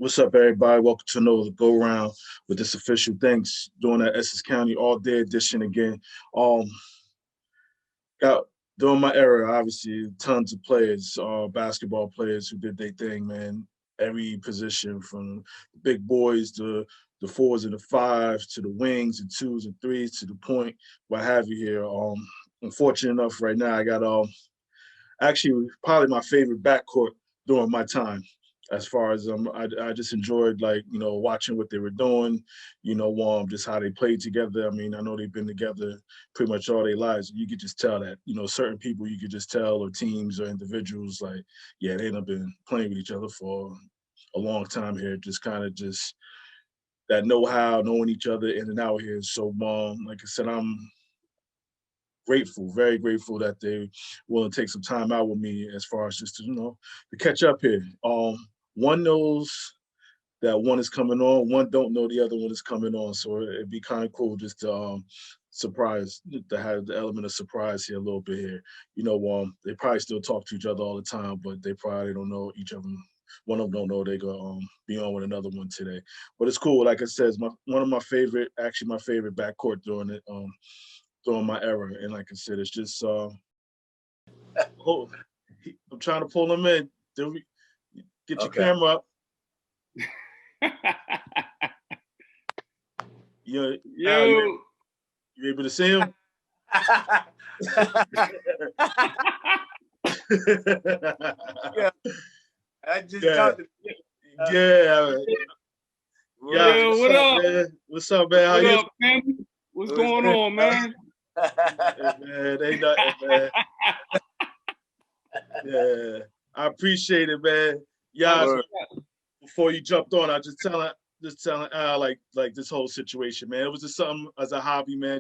What's up, everybody? Welcome to another go round with this official thanks doing that Essex County All Day edition again. Um, got during my era, obviously, tons of players, basketball players who did their thing, man. Every position from the big boys to the fours and the fives to the wings and twos and threes to the point, what have you here. I'm fortunate enough right now. I got actually probably my favorite backcourt during my time. As far as I just enjoyed watching what they were doing, just how they played together. I mean, I know they've been together pretty much all their lives. You could just tell that, certain people you could just tell, or teams or individuals, like, yeah, they've been playing with each other for a long time here. Just kind of just that know-how, knowing each other in and out here. So, like I said, I'm grateful, very grateful that they willing to take some time out with me as far as just to catch up here. One knows that one is coming on, one don't know the other one is coming on. So it'd be kind of cool just to surprise, to have the element of surprise here a little bit here. They probably still talk to each other all the time, but they probably don't know each of them. One of them don't know they're gonna be on with another one today. But it's cool. Like I said, it's one of my favorite, actually my favorite backcourt during my era. And like I said, it's just I'm trying to pull them in. Get your camera up. You able to see him? Yeah. I just talked to Yo, what up, man? What's up, man? How you? Man? What's going on, man? Man, ain't nothing, man. Yeah, I appreciate it, man. Yeah, before you jumped on, I just telling Al like this whole situation, man. It was just something as a hobby, man.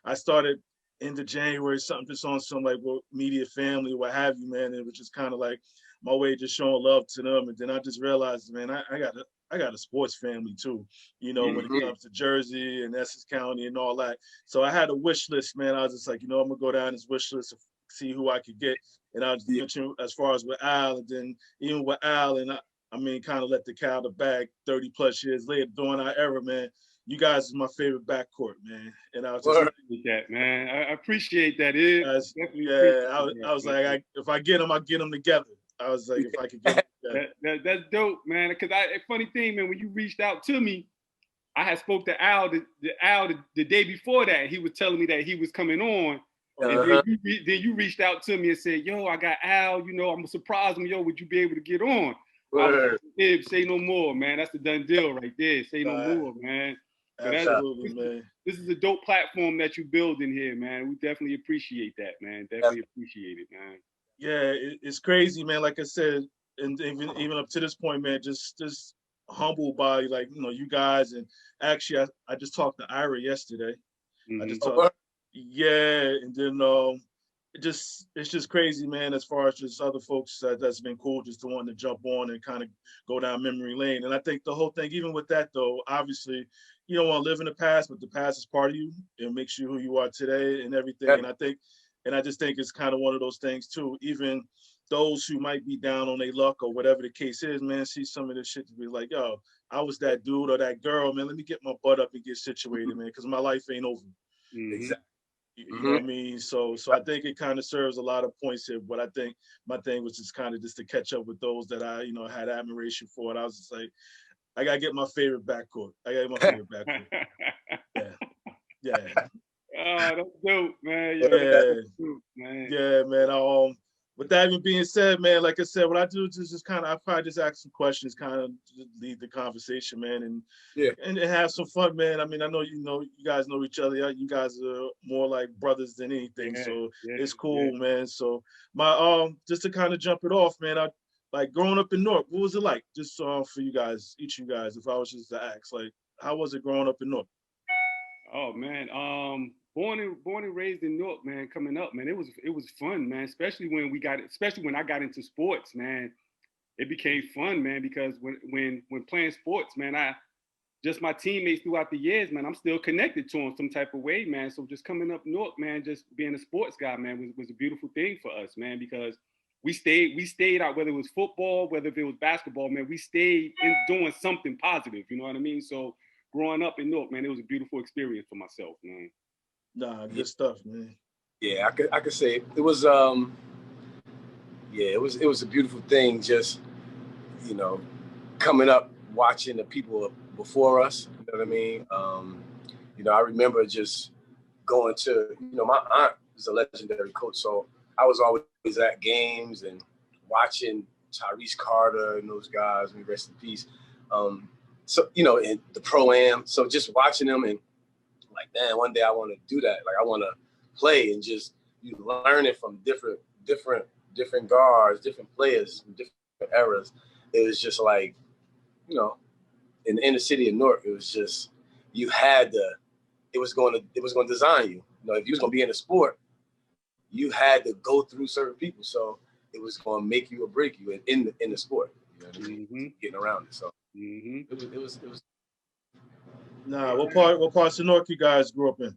I started into January, something just on some media family, what have you, man. It was just kind of like my way of just showing love to them. And then I just realized, man, I got a sports family too, when it comes to Jersey and Essex County and all that. So I had a wish list, man. I was just like, I'm gonna go down this wish list and see who I could get. And I was mentioning as far as with Al, and then even with Al, and I mean, kind of let the cat out of the bag 30 plus years later during our era, man. You guys is my favorite backcourt, man. And I was just that, man. I appreciate that. I was like, if I get them, I'll get them together. I was like, if I could get them together. That's dope, man. Because funny thing, man, when you reached out to me, I had spoke to Al the day before that. He was telling me that he was coming on. And then you reached out to me and said, yo, I got Al, I'm going to surprise him. Yo, would you be able to get on? Like, say no more, man. That's the done deal right there. Say no more, man. Absolutely, man. This is a dope platform that you build in here, man. We definitely appreciate that, man. Definitely appreciate it, man. Yeah, it's crazy, man. Like I said, and even up to this point, man, just humbled by you guys. And actually, I just talked to Ira yesterday. I just talked. Yeah, and then it's just crazy, man, as far as just other folks that's been cool just to want to jump on and kind of go down memory lane. And I think the whole thing, even with that though, obviously you don't want to live in the past, but the past is part of you. It makes you who you are today and everything. And I just think it's kind of one of those things too. Even those who might be down on their luck or whatever the case is, man, see some of this shit to be like, yo, I was that dude or that girl, man. Let me get my butt up and get situated, man, because my life ain't over. Exactly. You know what I mean? So I think it kind of serves a lot of points here. But I think my thing was just kind of just to catch up with those that I, had admiration for. And I was just like, I gotta get my favorite backcourt. Yeah. Oh, that's dope, man. Yeah, man. With that even being said, man, like I said, what I do is just kind of, I probably just ask some questions, kind of lead the conversation, man, and have some fun, man. I mean, I know you guys know each other. You guys are more like brothers than anything, so it's cool, man. So my just to kind of jump it off, man. I like growing up in Newark. What was it like? Just for you guys, each of you guys, if I was just to ask, like, how was it growing up in Newark? Oh man, born and raised in Newark, man. Coming up, man, it was fun, man. Especially when I got into sports, man. It became fun, man, because when playing sports, man, my teammates throughout the years, man, I'm still connected to them some type of way, man. So just coming up Newark, man, just being a sports guy, man, was a beautiful thing for us, man, because we stayed out, whether it was football, whether it was basketball, man, we stayed in doing something positive, you know what I mean? So growing up in Newark, man, it was a beautiful experience for myself, man. Nah, good stuff, man. Yeah, I could say it was it was a beautiful thing, just, you know, coming up watching the people before us, you know what I mean? You know, I remember just going to, you know, my aunt is a legendary coach, so I was always at games and watching Tyrese Carter and those guys, may rest in peace. So, you know, in the Pro-Am, so just watching them and like, man, one day I want to do that. Like, I want to play and just you learn it from different guards, different players, from different eras. It was just like, you know, in the inner city of Newark, it was just, you had to, it was going to design you. You know, if you was going to be in a sport, you had to go through certain people. So it was going to make you or break you in the sport. You know what I mean? Mm-hmm. Getting around it. So it was. Nah, what parts of Newark you guys grew up in?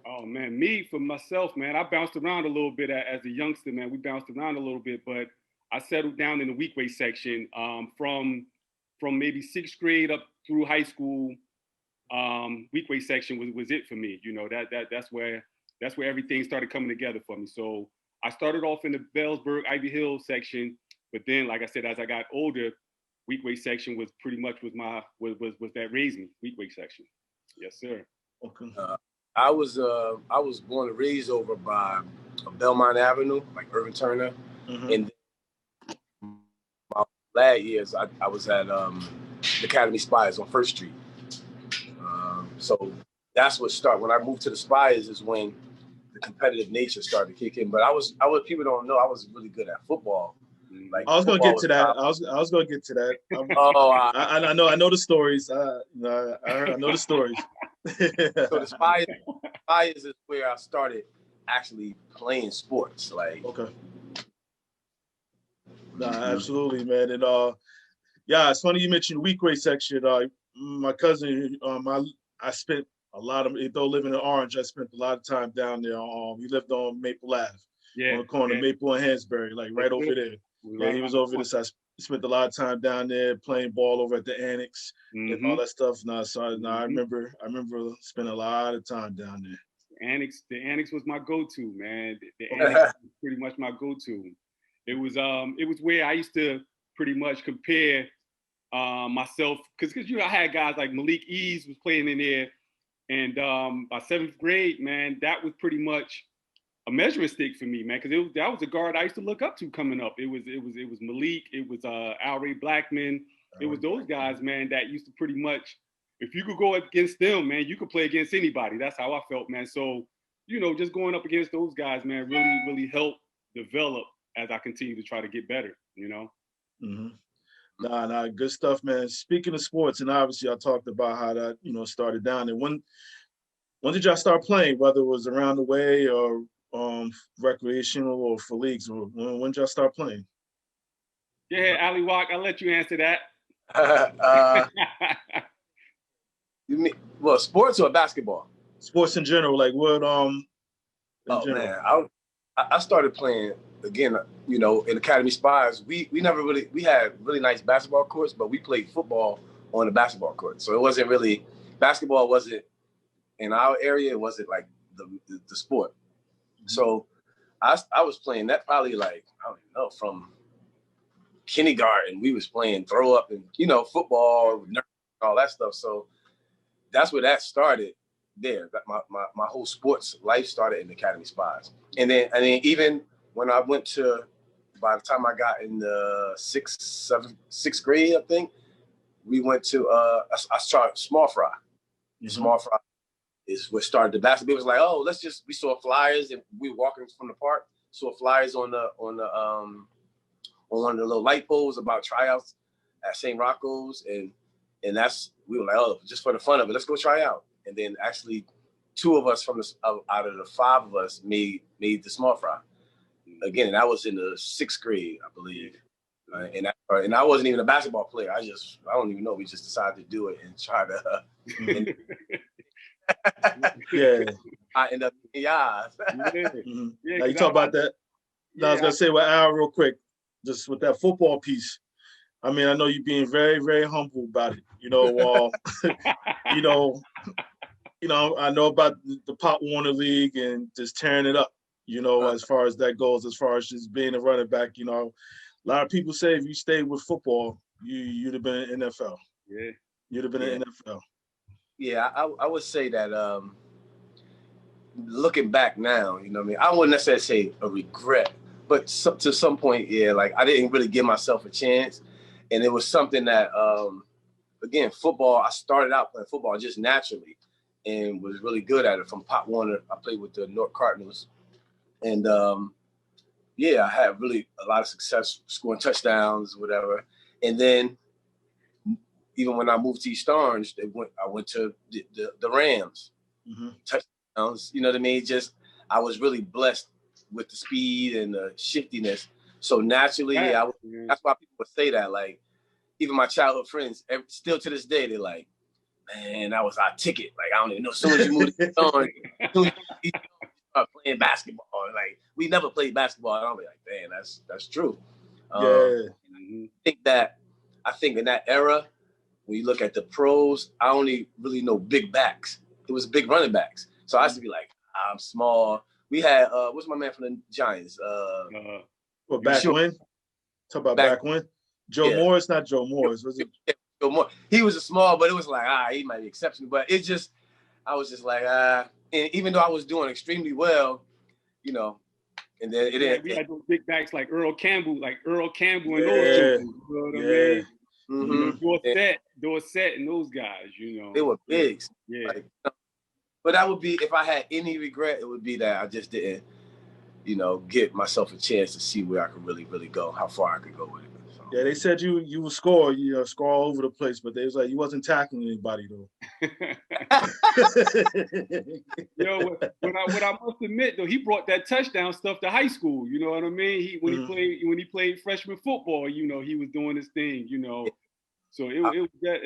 Oh man, me for myself, man, I bounced around a little bit as a youngster, man. We bounced around a little bit, but I settled down in the weekway section from maybe 6th grade up through high school. Weekway section was it for me. You know, that's where everything started coming together for me. So I started off in the Bellsburg, Ivy Hill section, but then, like I said, as I got older, weekway section was pretty much was that raised me. Weekway section, yes sir. Okay. I was born and raised over by Belmont Avenue, like Irvin Turner, and my last years I was at the Academy Spires on First Street. So that's what started. When I moved to the Spires is when the competitive nature started to kick in. But I was people don't know I was really good at football. Like I was gonna get to that. I was gonna get to that. I know the stories. I know the stories. So the Spires is where I started actually playing sports. Like, okay. Nah, absolutely, man. And yeah, it's funny you mentioned weekway section. My cousin, I spent a lot of, though living in Orange, I spent a lot of time down there. He lived on Maple Ave, on the corner of Maple and Hansberry, like right over there. Yeah, he was over there. So I spent a lot of time down there playing ball over at the Annex and all that stuff. I remember spending a lot of time down there. The Annex was my go-to, man. The Annex was pretty much my go-to. It was where I used to pretty much compare myself, because you know, I had guys like Malik Ease was playing in there, and by 7th grade, man, that was pretty much a measuring stick for me, man, because that was a guard I used to look up to coming up. It was Malik, it was Al Ray Blackman, it was those guys, man, that used to pretty much, if you could go against them, man, you could play against anybody. That's how I felt, man. So, you know, just going up against those guys, man, really helped develop as I continue to try to get better, you know? Nah, good stuff, man. Speaking of sports, and obviously I talked about how that, you know, started down. And when did y'all start playing, whether it was around the way or recreational or for leagues? Or when did y'all start playing? Yeah, Ali Walk, I'll let you answer that. You mean, well, sports or basketball? Sports in general, like what? Man, I started playing again. You know, in Academy Spires, we had really nice basketball courts, but we played football on the basketball court. So it wasn't really basketball. Wasn't in our area. It wasn't like the sport. So I was playing that probably like, I don't even know, from kindergarten. We was playing throw up and, you know, football, all that stuff. So that's where that started. There, my whole sports life started in the Academy Spires, and then even when I went to, by the time I got in the sixth grade, I think we went to I started Small Fry. Small Fry is what started the basketball. It was like, oh, we saw flyers and we were walking from the park, saw flyers on one of the little light poles about tryouts at St. Rocco's, and we were like, oh, just for the fun of it, let's go try out. And then actually 2 of us out of the 5 of us made the Small Fry. Again, and that was in the 6th grade, I believe. And I wasn't even a basketball player. I don't even know. We just decided to do it and try to. Yeah. I ended up Now you talk about that. I was gonna say with Al real quick, just with that football piece. I mean, I know you're being very, very humble about it. You know, you know, I know about the Pop Warner League and just tearing it up. You know, as far as that goes, as far as just being a running back. You know, a lot of people say if you stayed with football, you'd have been in NFL. Yeah, you'd have been in NFL. Yeah, I would say that. Looking back now, you know what I mean? I wouldn't necessarily say a regret, but to some point, yeah, like I didn't really give myself a chance. And it was something that, again, football, I started out playing football just naturally and was really good at it from Pop Warner. I played with the Newark Cardinals. And, yeah, I had really a lot of success scoring touchdowns, whatever. And then even when I moved to East Orange, I went to the Rams. Mm-hmm. You know what I mean? Just I was really blessed with the speed and the shiftiness. So naturally, that's why people would say that. Like, even my childhood friends, still to this day, they're like, man, that was our ticket. Like, I don't even know. As soon as you moved on, you start playing basketball. Like, we never played basketball. And I'll be like, damn, that's true. I think in that era, when you look at the pros, I only really know big backs. It was big running backs. So I used to be like, I'm small. We had what's my man from the Giants? Back when? Talk about back when? Joe Morris, not Joe Morris. Was it? Joe Morris. He was a small, but it was like, he might be exceptional. But it just, I was just like, and even though I was doing extremely well, you know, and then we had those big backs like Earl Campbell and those guys. You know what I mean? Mm-hmm. You know, Dorsett and those guys, you know. They were big. Yeah. Like, but that would be, if I had any regret, it would be that I just didn't, you know, give myself a chance to see where I could really, really go, how far I could go with it. So. Yeah, they said you would score, score all over the place, but they was like you wasn't tackling anybody though. What I must admit though, he brought that touchdown stuff to high school. You know what I mean? When he played freshman football, you know, he was doing his thing. You know. So it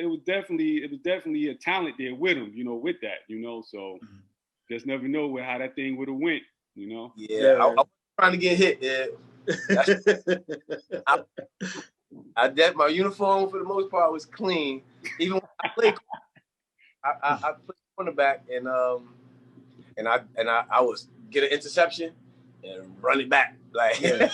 was definitely a talent there with him, you know, with that, you know. So just never know how that thing would have went, you know. Yeah, I was trying to get hit. Yeah, my uniform for the most part was clean. Even when I played, I played cornerback and I was get an interception and run it back like. Yeah.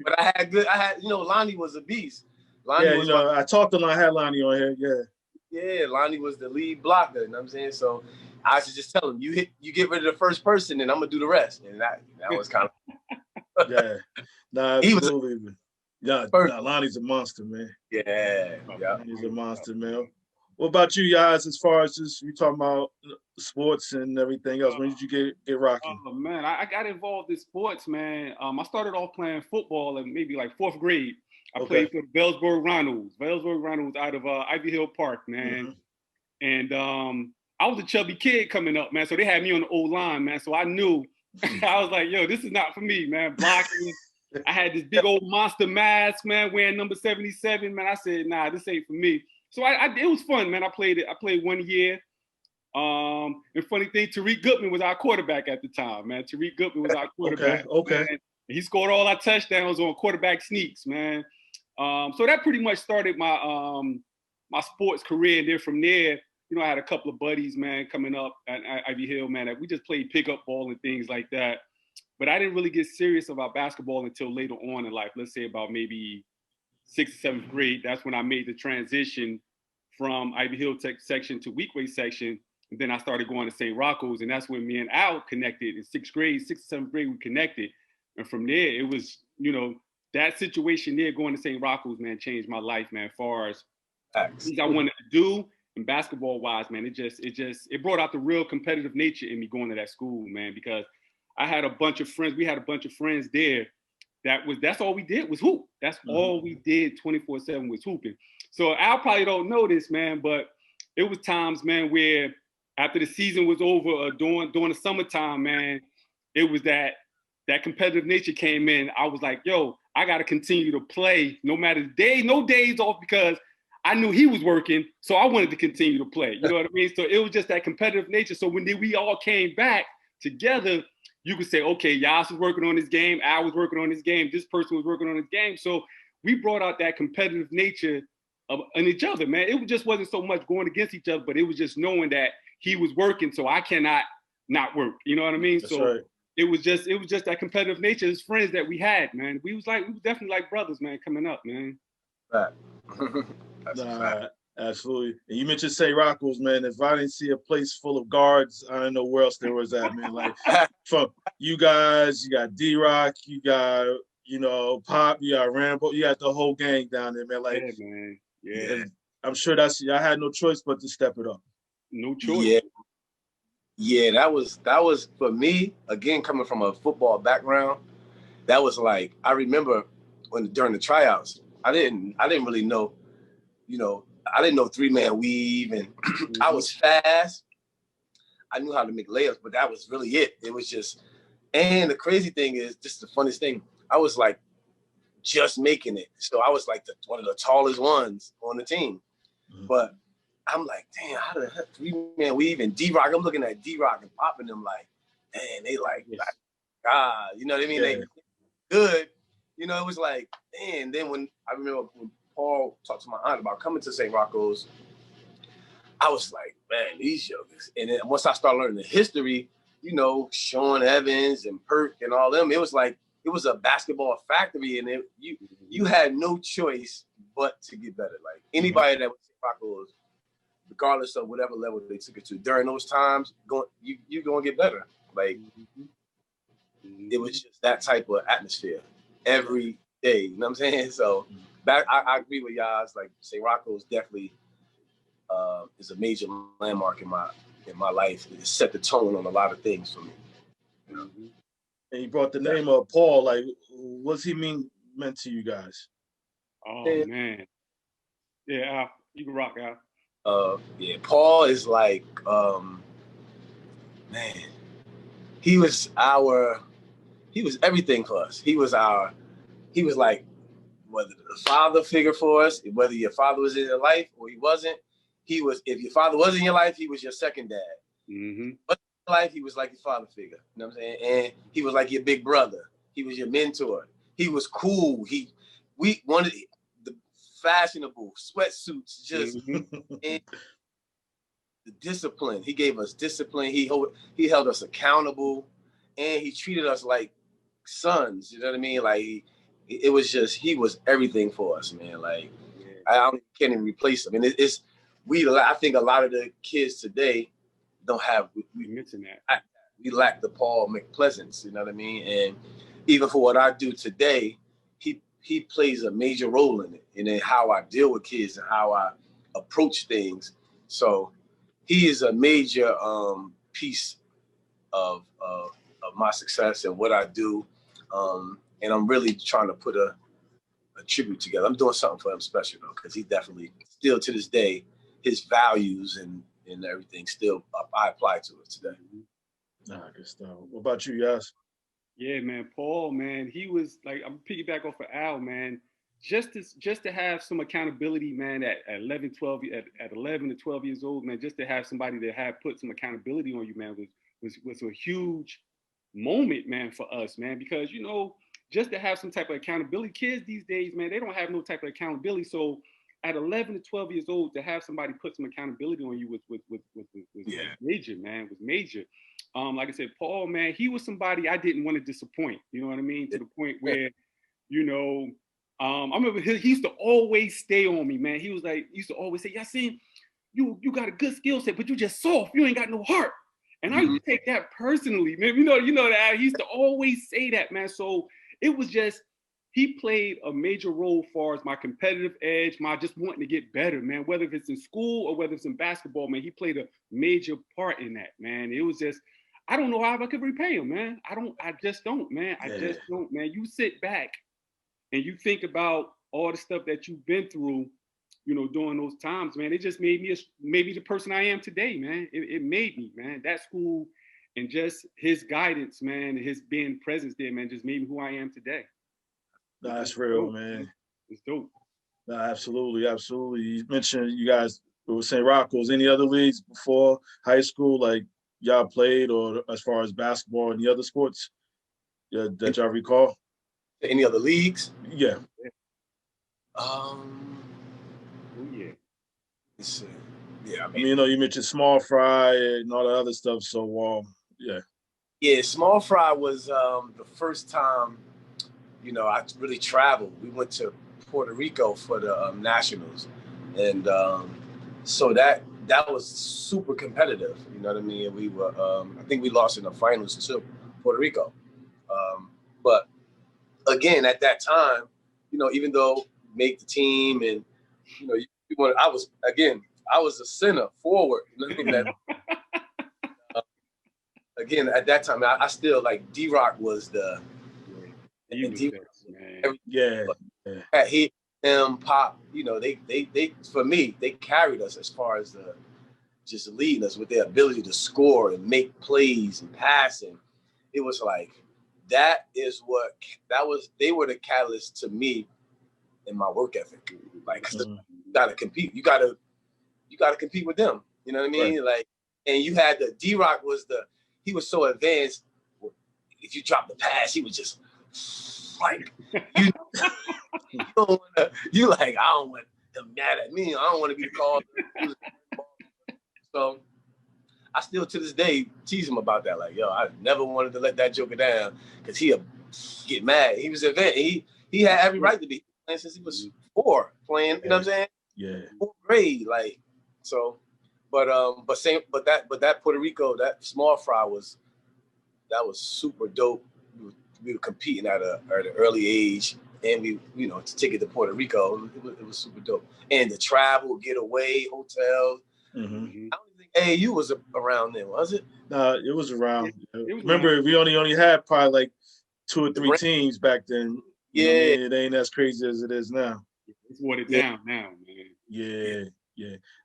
But I had Lonnie was a beast. Lonnie I talked to Lonnie, I had Lonnie on here, Yeah, Lonnie was the lead blocker, you know what I'm saying? So I should just tell him, you get rid of the first person and I'm gonna do the rest. And that was kind of absolutely. Lonnie's a monster, man. Yeah. He's a monster, man. What about you guys as far as just you talking about sports and everything else? When did you get rocking? Oh man, I got involved in sports, man. I started off playing football in maybe like 4th grade. I played for the Bellsburg Rhinos out of Ivy Hill Park, man. Mm-hmm. And I was a chubby kid coming up, man. So they had me on the old line, man. So I knew, I was like, yo, this is not for me, man. Blocking. I had this big old monster mask, man, wearing number 77, man. I said, nah, this ain't for me. So it was fun, man. I played 1 year. And funny thing, Tariq Goodman was our quarterback at the time, man. Tariq Goodman was our quarterback. Okay. Man. He scored all our touchdowns on quarterback sneaks, man. So that pretty much started my my sports career. And then from there, you know, I had a couple of buddies, man, coming up at Ivy Hill, man, that we just played pickup ball and things like that. But I didn't really get serious about basketball until later on in life. Let's say about maybe 6th or 7th grade. That's when I made the transition from Ivy Hill Tech section to Weekway section. And then I started going to St. Rocco's. And that's when me and Al connected in 6th grade, 6th or 7th grade, we connected. And from there, it was, you know, that situation there going to St. Rocco's, man, changed my life, man, as far as things I wanted to do. And basketball wise, man, it brought out the real competitive nature in me going to that school, man, because I had a bunch of friends. We had a bunch of friends there. That's all we did was hoop. That's all we did 24/7 was hooping. So Al probably don't know this, man, but it was times, man, where after the season was over, during the summertime, man, it was that competitive nature came in. I was like, yo, I got to continue to play no matter the day, no days off, because I knew he was working, so I wanted to continue to play. You know what I mean? So it was just that competitive nature. So when we all came back together, you could say, okay, Yas was working on his game, Al was working on his game, this person was working on his game. So we brought out that competitive nature in each other, man. It just wasn't so much going against each other, but it was just knowing that he was working, so I cannot not work. You know what I mean? That's so right. it was just that competitive nature as friends that we had, man. We was definitely like brothers, man, coming up, man. Right. Nah, absolutely. And you mentioned St. Rocco's, man. If I didn't see a place full of guards, I don't know where else there was at, man. Like from you guys, you got D-Rock, you got, you know, Pop, you got Rambo, you got the whole gang down there, man. Like, yeah, man. Yeah. I'm sure I had no choice but to step it up. No choice. Yeah. Yeah, that was for me, again, coming from a football background, that was like, I remember during the tryouts, I didn't really know, you know, I didn't know 3-man weave, and I was fast. I knew how to make layups, but that was really it. It was just, and the crazy thing is, just the funniest thing, I was like just making it. So I was like one of the tallest ones on the team. But I'm like, damn, how the heck 3-man weave and D-Rock? I'm looking at D-Rock and popping them like, damn, they like, God, you know what I mean? Yeah. They good. You know, it was like, man. Then when I remember when Paul talked to my aunt about coming to St. Rocco's, I was like, man, these jokers. And then once I started learning the history, you know, Sean Evans and Perk and all them, it was like, it was a basketball factory, and you had no choice but to get better. Like anybody that was St. Rocco's, regardless of whatever level they took it to, during those times, you're going to get better. Like, it was just that type of atmosphere every day. You know what I'm saying? So I agree with y'all. It's like St. Rocco's definitely is a major landmark in my life. It set the tone on a lot of things for me. You know? And you brought the name of Paul. Like, what's he meant to you guys? Oh man, yeah, Al, you can rock, Al. Yeah, Paul is like, man, he was everything for us. He was like, whether the father figure for us, whether your father was in your life or he wasn't, if your father was in your life, he was your second dad. Mm-hmm. But in life, he was like your father figure. You know what I'm saying? And he was like your big brother. He was your mentor. He was cool. We wanted the fashionable sweatsuits, just and the discipline. He gave us discipline. He held us accountable, and he treated us like sons. You know what I mean? Like it was just, he was everything for us, man. Like I can't even replace him. And I think a lot of the kids today don't have. We mentioned that. We lack the Paul McPleasants. You know what I mean? And even for what I do today, he plays a major role in it, and in how I deal with kids and how I approach things. So he is a major piece of my success and what I do. And I'm really trying to put a tribute together. I'm doing something for him special, though, because he definitely, still to this day, his values and everything still I apply to it today. Nah, good stuff. What about you, Yas? Yeah, man, Paul, man, he was like, I'm piggyback off of Al, man. Just to have some accountability, man, at 11 to 12 years old, man, just to have somebody that had put some accountability on you, man, was a huge moment, man, for us, man, because, you know, just to have some type of accountability, kids these days, man, they don't have no type of accountability. So at 11 to 12 years old, to have somebody put some accountability on you was major, man, was major. Like I said, Paul, man, he was somebody I didn't want to disappoint. You know what I mean? To the point where, you know, I remember he used to always stay on me, man. He used to always say, Yasin, you got a good skill set, but you just soft. You ain't got no heart. And I used to take that personally, man. You know that. He used to always say that, man. So it was just, he played a major role as far as my competitive edge, my just wanting to get better, man. Whether it's in school or whether it's in basketball, man, he played a major part in that, man. It was just, I don't know how I could repay him, man. I just don't, man. I just don't, man. You sit back and you think about all the stuff that you've been through, you know, during those times, man. It just made me maybe the person I am today, man. It made me, man. That school and just his guidance, man, his being presence there, man, just made me who I am today. Nah, that's real, man. It's dope. Nah, absolutely, absolutely. You mentioned you guys were St. Rocco's. Any other leagues before high school? Like, y'all played, or as far as basketball and the other sports that y'all recall? Any other leagues? Yeah. Oh yeah. Let's see. Yeah, I mean, you know, you mentioned small fry and all the other stuff. So, yeah. Yeah, small fry was the first time, you know, I really traveled. We went to Puerto Rico for the Nationals, and so that was super competitive. You know what I mean? And we were, I think we lost in the finals to Puerto Rico. But again, at that time, you know, even though make the team and you know, I was a center forward. You know what I mean? Again, at that time, I still like D-Rock was the he Pop. You know, they for me they carried us as far as just leading us with their ability to score and make plays and passing. It was like they were the catalyst to me in my work ethic. Like, you gotta compete. You gotta compete with them. You know what I mean? Right. Like, and you had the D-Rock he was so advanced. If you drop the pass, he was just like, I don't want them mad at me. I don't want to be called. So I still to this day tease him about that. Like, yo, I never wanted to let that joker down because he'll get mad. He was advanced. He had every right to be playing since he was 4 playing. You know what I'm saying? Yeah. 4th grade, like so. But that Puerto Rico, that small fry was super dope. We were competing at an early age, and we, you know, to take it to Puerto Rico, it was super dope. And the travel, get away, hotels. Mm-hmm. I don't think AAU was around then, was it? No, it was around. Remember, around. We only had probably like 2 or 3 teams back then. You know what I mean? It ain't as crazy as it is now. It's watered down now, man. Yeah.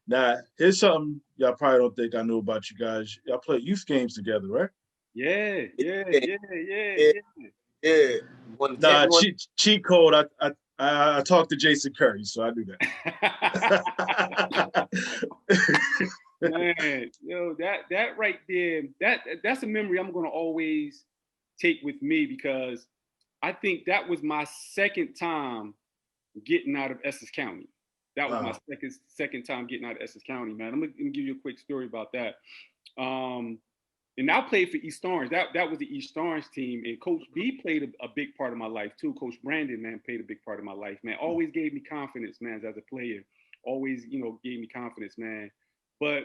Now, here's something y'all probably don't think I knew about you guys. Y'all play youth games together, right? Yeah. Nah, cheat code. I talked to Jason Curry, so I do that. Man, yo, that right there, that's a memory I'm gonna always take with me, because I think that was my second time getting out of Essex County. That was my second time getting out of Essex County, man. I'm gonna give you a quick story about that. And I played for East Orange. That was the East Orange team. And Coach B played a big part of my life too. Coach Brandon, man, played a big part of my life, man. Always gave me confidence, man, as a player. Always, you know, gave me confidence, man. But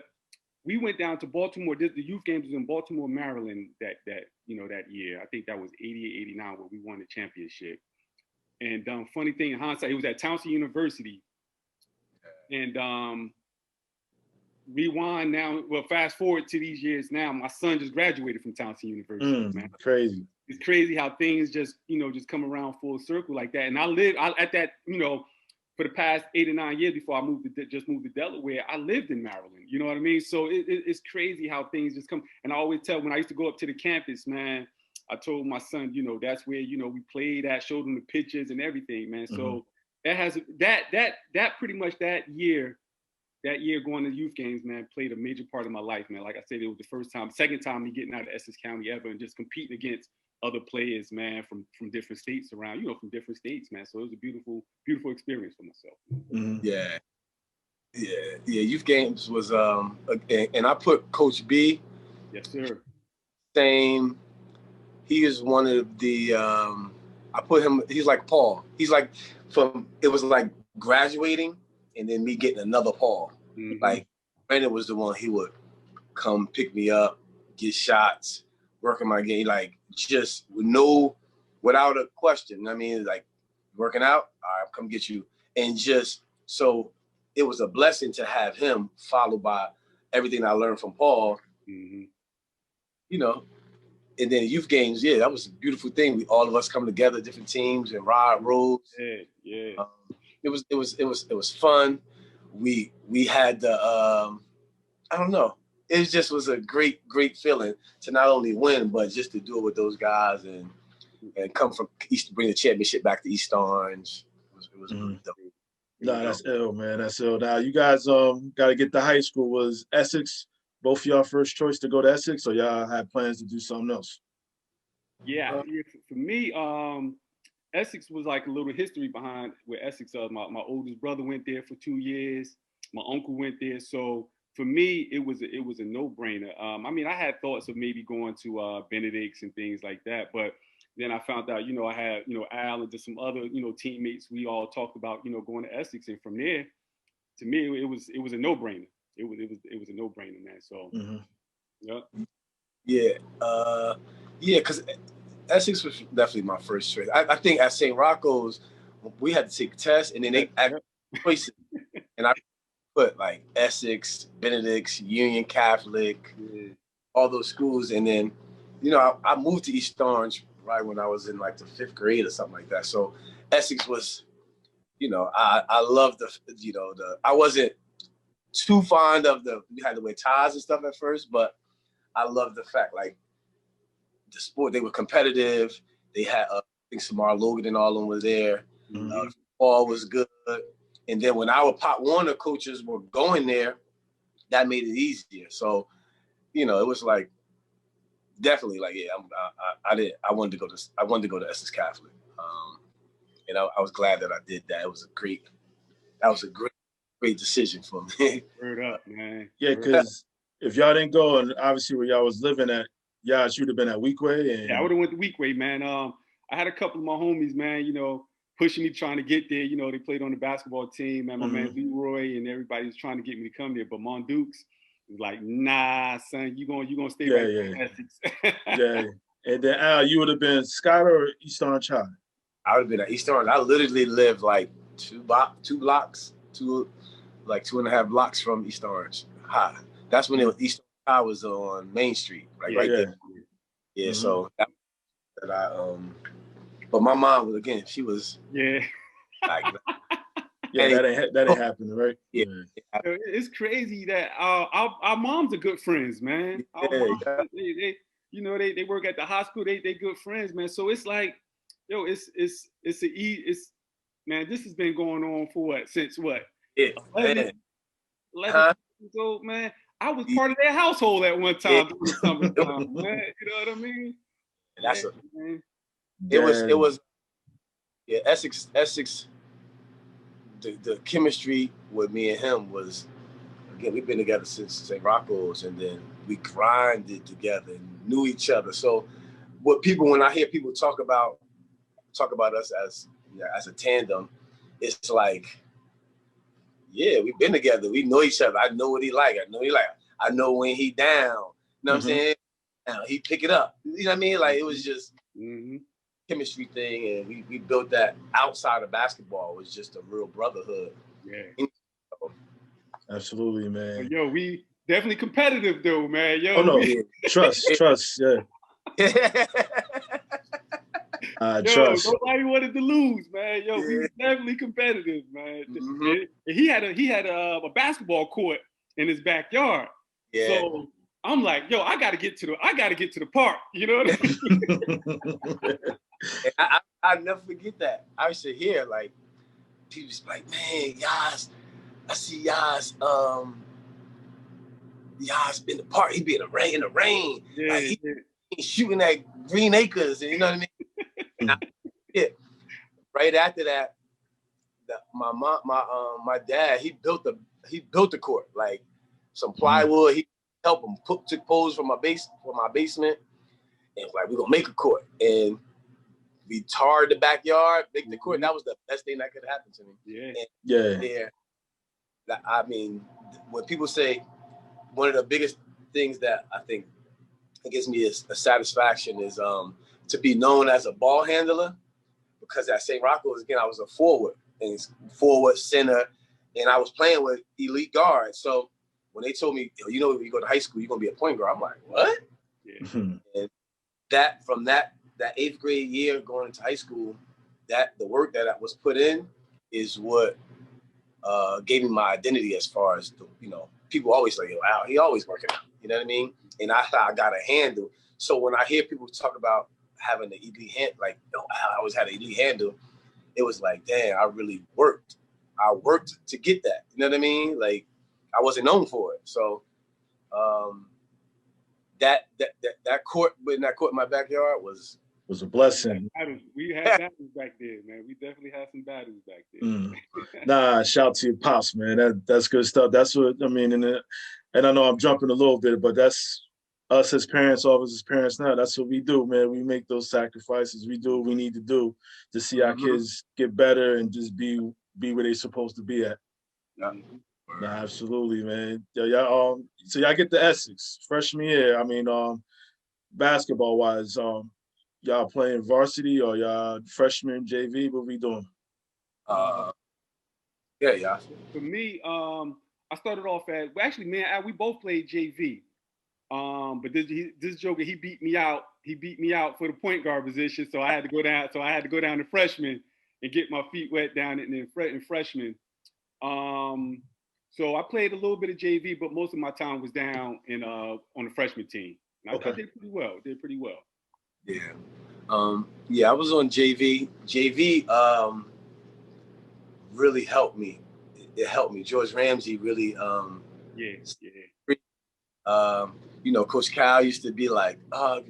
we went down to Baltimore. The youth games was in Baltimore, Maryland that year. I think that was 88, 89 where we won the championship. And funny thing in hindsight, it was at Towson University. And rewind now, well, fast forward to these years now, my son just graduated from Towson University, man. Crazy. It's crazy how things just come around full circle like that. And I at that, for the past 8 or 9 years before I moved to Delaware, I lived in Maryland. You know what I mean? So it's crazy how things just come. And I always tell, when I used to go up to the campus, man, I told my son, that's where, we played at, showed him the pictures and everything, man. Mm-hmm. So that has that pretty much that year going to youth games, man, played a major part of my life, man. Like I said, it was the second time me getting out of Essex County ever, and just competing against other players, man, from different states around, from different states, man. So it was a beautiful, beautiful experience for myself. Mm-hmm. Yeah. Youth games was, and I put Coach B. Yes, sir. Same. He is one of the. I put him. He's like Paul. He's like it was like graduating and then me getting another Paul. Mm-hmm. Like Brandon was the one, he would come pick me up, get shots, working my game, like just without a question. I mean, like working out, all right, come get you. And just so it was a blessing to have him followed by everything I learned from Paul. Mm-hmm. And then youth games, that was a beautiful thing. All of us come together, different teams, and ride roads. Yeah. It was fun. We had the I don't know. It just was a great feeling to not only win, but just to do it with those guys and come from East, bring the championship back to East Orange. It was mm-hmm. No, that's ill, man. That's ill. Now you guys got to get to high school. Was Essex both y'all first choice to go to Essex, or y'all had plans to do something else? Yeah, for me, Essex was like a little history behind where Essex was. My oldest brother went there for 2 years. My uncle went there. So for me, it was a no-brainer. I mean, I had thoughts of maybe going to Benedict's and things like that, but then I found out, I had, Al and just some other, teammates. We all talked about, going to Essex, and from there, to me, it was a no-brainer. It was a no-brainer, man. So, yeah, because Essex was definitely my first choice. I think at St. Rocco's, we had to take tests, and then they asked choices, and I put like Essex, Benedict's, Union Catholic, all those schools, and then, I moved to East Orange right when I was in like the 5th grade or something like that. So Essex was, I loved I wasn't too fond of we had to wear ties and stuff at first, but I loved the fact, like, the sport, they were competitive. They had, I think Samar Logan and all of them were there. All was good. And then when our Pop Warner coaches were going there, that made it easier. So, it was like, definitely like, yeah, I wanted to go to Essex Catholic. And I was glad that I did that. It was a great decision for me. Word up, man. Yeah, because if y'all didn't go, and obviously where y'all was living at, y'all should have been at Weequay. And... Yeah, I would have went to Weequay, man. I had a couple of my homies, man, pushing me, trying to get there. They played on the basketball team, and my man Leroy and everybody was trying to get me to come there. But Mondukes was like, nah, son, you gonna stay right there in Essex. Yeah. And then Al, you would have been Scott or East Orange High? I would have been at East Orange. I literally lived like 2.5 blocks from East Orange High. That's when East Orange High was on Main Street, right there. Yeah, so that but my mom was, again, she was like, that ain't happening, right? Yeah. It's crazy that our moms are good friends, man. Our moms, they work at the hospital. They good friends, man. So it's like, man, this has been going on for since 11 years old, man. I was part of their household at one time during the summertime, man. You know what I mean? That's it was Essex. The chemistry with me and him was, again, we've been together since St. Rocco's, and then we grinded together and knew each other. So when I hear people talk about us as a tandem, it's like, yeah, we've been together. We know each other. I know what he like. I know when he down. You know what I'm saying? He pick it up. You know what I mean? Like, it was just chemistry thing, and we built that outside of basketball. It was just a real brotherhood. Yeah. Absolutely, man. Yo, we definitely competitive though, man. Yo, trust, yeah. Trust. Nobody wanted to lose, man. Yo, we definitely competitive, man. He had a basketball court in his backyard. Yeah. So I'm like, yo, I gotta get to the park. You know what I mean? I never forget that. I used to hear, like, people was like, man, Yas, I see Yas, Yas been the park. He be in the rain. Yeah, like he's shooting at Green Acres, and you know what I mean? Right after that, my dad, he built the court, like some plywood. He helped him took poles from my basement, and was like, we're gonna make a court. And we tarred the backyard, make the court. That was the best thing that could happen to me. Yeah. I mean, when people say, one of the biggest things that I think gives me a satisfaction is to be known as a ball handler, because at St. Rocco's, again, I was a forward center, and I was playing with elite guards. So when they told me, when you go to high school, you're gonna be a point guard, I'm like, what? Yeah. And that from that 8th grade year going into high school, that the work that was put in is what gave me my identity, as far as people always say, wow, he always working out. You know what I mean? And I thought I got a handle. So when I hear people talk about having the elite hand, like, I always had an elite handle, it was like, damn, I really worked. I worked to get that. You know what I mean? Like, I wasn't known for it. So That court in my backyard was a blessing. We had battles back there, man. We definitely had some battles back there. Nah, shout to your pops, man. That's good stuff. That's what I mean, and I know I'm jumping a little bit, but that's us as parents, all of us as parents now. That's what we do, man. We make those sacrifices. We do what we need to do to see our kids get better and just be where they're supposed to be at. Yeah. Nah, absolutely, man. Yeah, so y'all get the Essex freshman year. I mean, basketball wise, y'all playing varsity or y'all freshman JV? What we doing? Yeah. For me, I started off actually, man, we both played JV. But this joker, he beat me out. He beat me out for the point guard position, so I had to go down. So I had to go down to freshman and get my feet wet down in freshman. So I played a little bit of JV, but most of my time was down on the freshman team. And I did pretty well. Yeah. I was on JV. JV really helped me. It helped me. George Ramsey really. Coach Kyle used to be like, I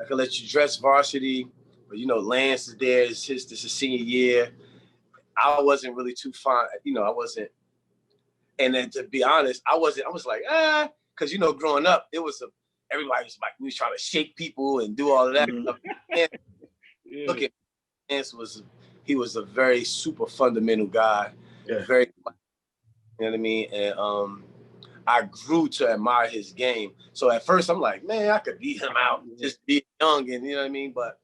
could let you dress varsity, but Lance is there. This is senior year. I wasn't really too fond. I wasn't. And then to be honest, I was like, because growing up, it was everybody was like, we was trying to shake people and do all of that stuff. And look at Lance he was a very super fundamental guy. Yeah. Very, you know what I mean? And I grew to admire his game. So at first I'm like, man, I could beat him out, just be young, and you know what I mean? But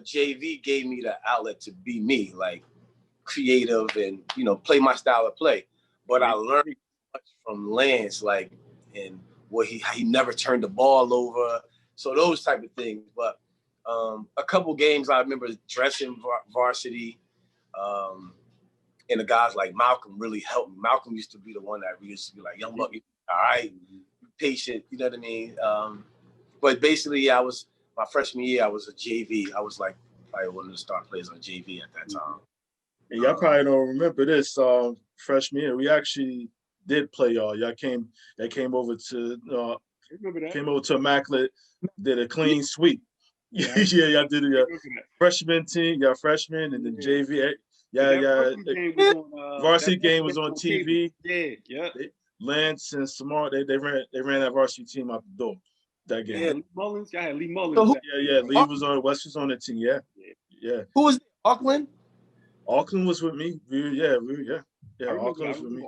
JV gave me the outlet to be me, like creative and play my style of play. But I learned much from Lance, like, and he never turned the ball over. So those type of things. But a couple games I remember dressing varsity, and the guys like Malcolm really helped me. Malcolm used to be the one that used to be like, young Bucky, all right, patient, you know what I mean? But basically, my freshman year, I was a JV. I was like probably one of the star players on JV at that time. And y'all probably don't remember this. Freshman year, we actually did play y'all. Y'all came over to Immaculate, did a clean sweep. Yeah, y'all did it. Freshman team, y'all freshmen, and then JV. Varsity game was on TV. Yeah. Lance and Samar, they ran that varsity team out the door that game. Yeah, y'all had Lee Mullins. Lee was on. Wes was on the team. Yeah. Who was Auckland? Auckland was with me. Auckland was with me.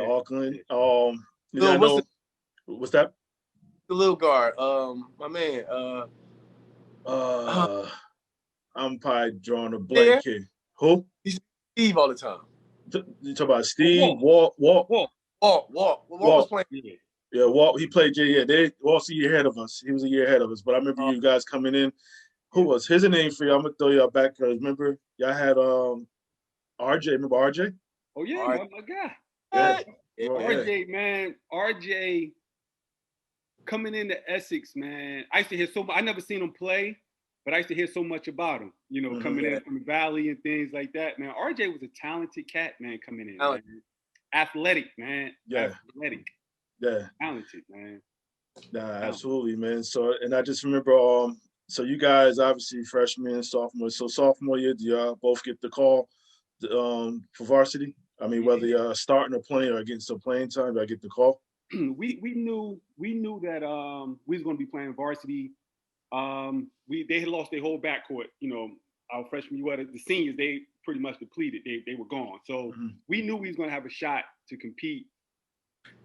Auckland. What's that? The little guard. My man. I'm probably drawing a blank here. Who? He's Steve all the time. You talk about Steve? Walt was playing. Yeah, Walt. He played. Walt's a year ahead of us. He was a year ahead of us. But I remember you guys coming in. Who was? Here's a name for you. I'm gonna throw y'all back. Remember, y'all had RJ. Remember RJ? Oh yeah, my guy. Yeah. RJ, man. RJ coming into Essex, man. I used to hear so much. I never seen him play, but I used to hear so much about him. Coming in from the Valley and things like that, man. RJ was a talented cat, man. Coming in, man. Athletic, man. Yeah. Athletic. Yeah. Talented, man. Nah, absolutely, man. So, and I just remember, so you guys obviously freshman, sophomore. So sophomore year, do y'all both get the call for varsity? I mean, whether you're starting or playing or getting some playing time, I get the call. We knew that we was going to be playing varsity. They had lost their whole backcourt. Our freshman year, the seniors, they pretty much depleted. They were gone. So we knew we was going to have a shot to compete.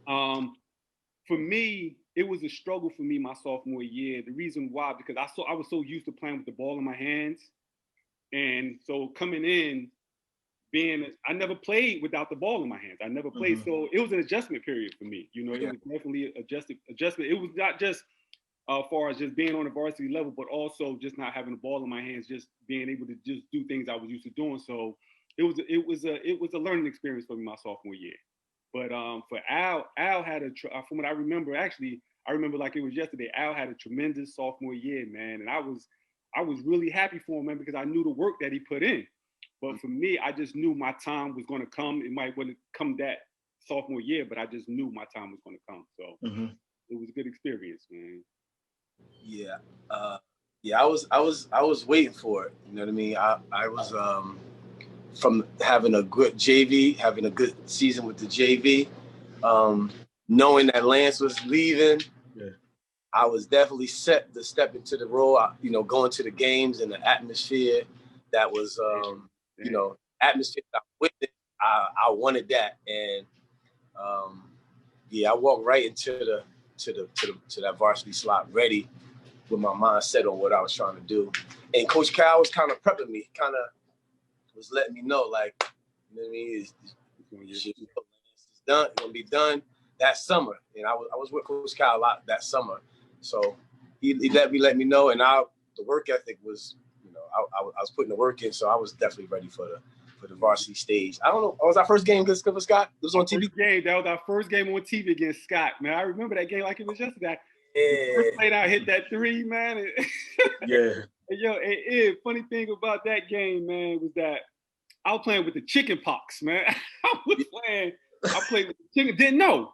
For me, it was a struggle for me my sophomore year. The reason why, because I was so used to playing with the ball in my hands, and so coming in, I never played without the ball in my hands. I never played, so it was an adjustment period for me. It was definitely an adjustment. It was not just far as just being on the varsity level, but also just not having the ball in my hands, just being able to just do things I was used to doing. So it was a learning experience for me my sophomore year. But for Al had from what I remember, actually, I remember like it was yesterday. Al had a tremendous sophomore year, man, and I was really happy for him, man, because I knew the work that he put in. But for me, I just knew my time was going to come. It might wouldn't come that sophomore year, but I just knew my time was going to come. So it was a good experience, man. Yeah. I was waiting for it. You know what I mean? I was from having a good JV, having a good season with the JV, knowing that Lance was leaving. Yeah. I was definitely set to step into the role, going to the games and the atmosphere that was, atmosphere that I witnessed. I wanted that, and I walked right into that varsity slot ready with my mind set on what I was trying to do. And Coach Cal was kind of prepping me, kind of was letting me know, like, you know what I mean? It's done. It's gonna be done that summer. And I was with Coach Cal a lot that summer. So he let me know, and the work ethic was, I was putting the work in, so I was definitely ready for the varsity stage. I don't know. Was our first game against Scott? It was on TV. That was our first game on TV against Scott. Man, I remember that game like it was yesterday. Yeah. First played out, hit that 3, man. Yeah. And funny thing about that game, man, was that I was playing with the chicken pox, man. I played with the chicken, didn't know.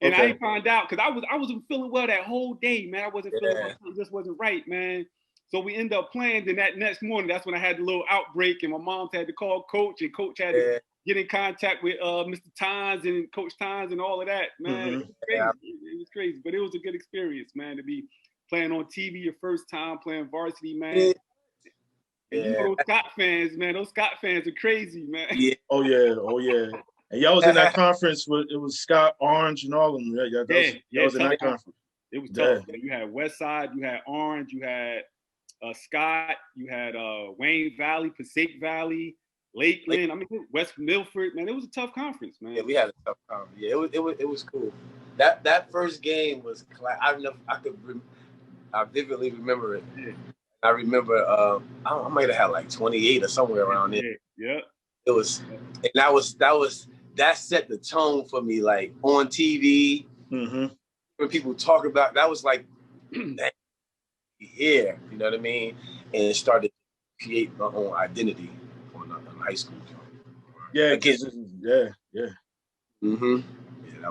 And I didn't find out because I wasn't feeling well that whole day, man. I wasn't feeling well. It just wasn't right, man. So we ended up playing. Then that next morning, that's when I had the little outbreak, and my mom had to call Coach, and Coach had to get in contact with Mr. Tynes and Coach Tynes and all of that, man. It was crazy. It was crazy, but it was a good experience, man, to be playing on TV your first time playing varsity, man. And you know those Scott fans, man. Those Scott fans are crazy, man. Yeah. Oh yeah. And y'all was in that conference with it was Scott, Orange, and all of them. Yeah, that was in that conference. It was tough. Yeah. You had Westside, you had Orange, you had Scott, you had Wayne Valley, Passaic Valley, Lakeland. I mean, West Milford. Man, it was a tough conference, man. Yeah, we had a tough conference. Yeah, it was cool. That first game was I vividly remember it. Yeah. I remember I might have had like 28 or somewhere around there. Yeah. It was, and that set the tone for me, like on TV. When people talk about that, was like here, you know what I mean? And it started to create my own identity on high school. Yeah,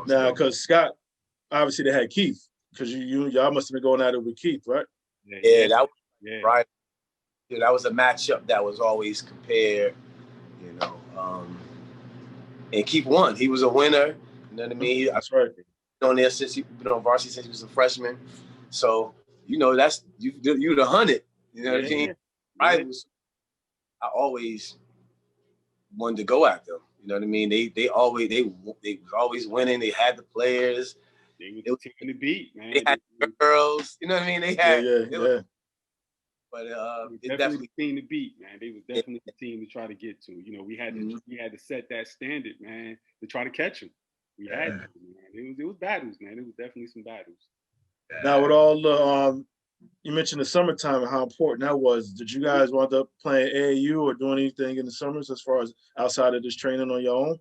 Now, because Scott, obviously they had Keith, because y'all must have been going at it with Keith, right? Yeah, that was right. Yeah, that was a matchup that was always compared, and Keith won. He was a winner. You know what I mean? That's right. On there since he's been on varsity since he was a freshman. So, that's you the 100. You know what I mean? Right. I always wanted to go at them. You know what I mean? They was always winning. They had the players. They were the team to beat, man. They had girls. You know what I mean? They had But it definitely the team to beat, man. They was definitely the team to try to get to. We had to set that standard, man, to try to catch them. We had to, man. It was battles, man. It was definitely some battles. Now with all the you mentioned the summertime and how important that was. Did you guys wind up playing AAU or doing anything in the summers as far as outside of this training on your own?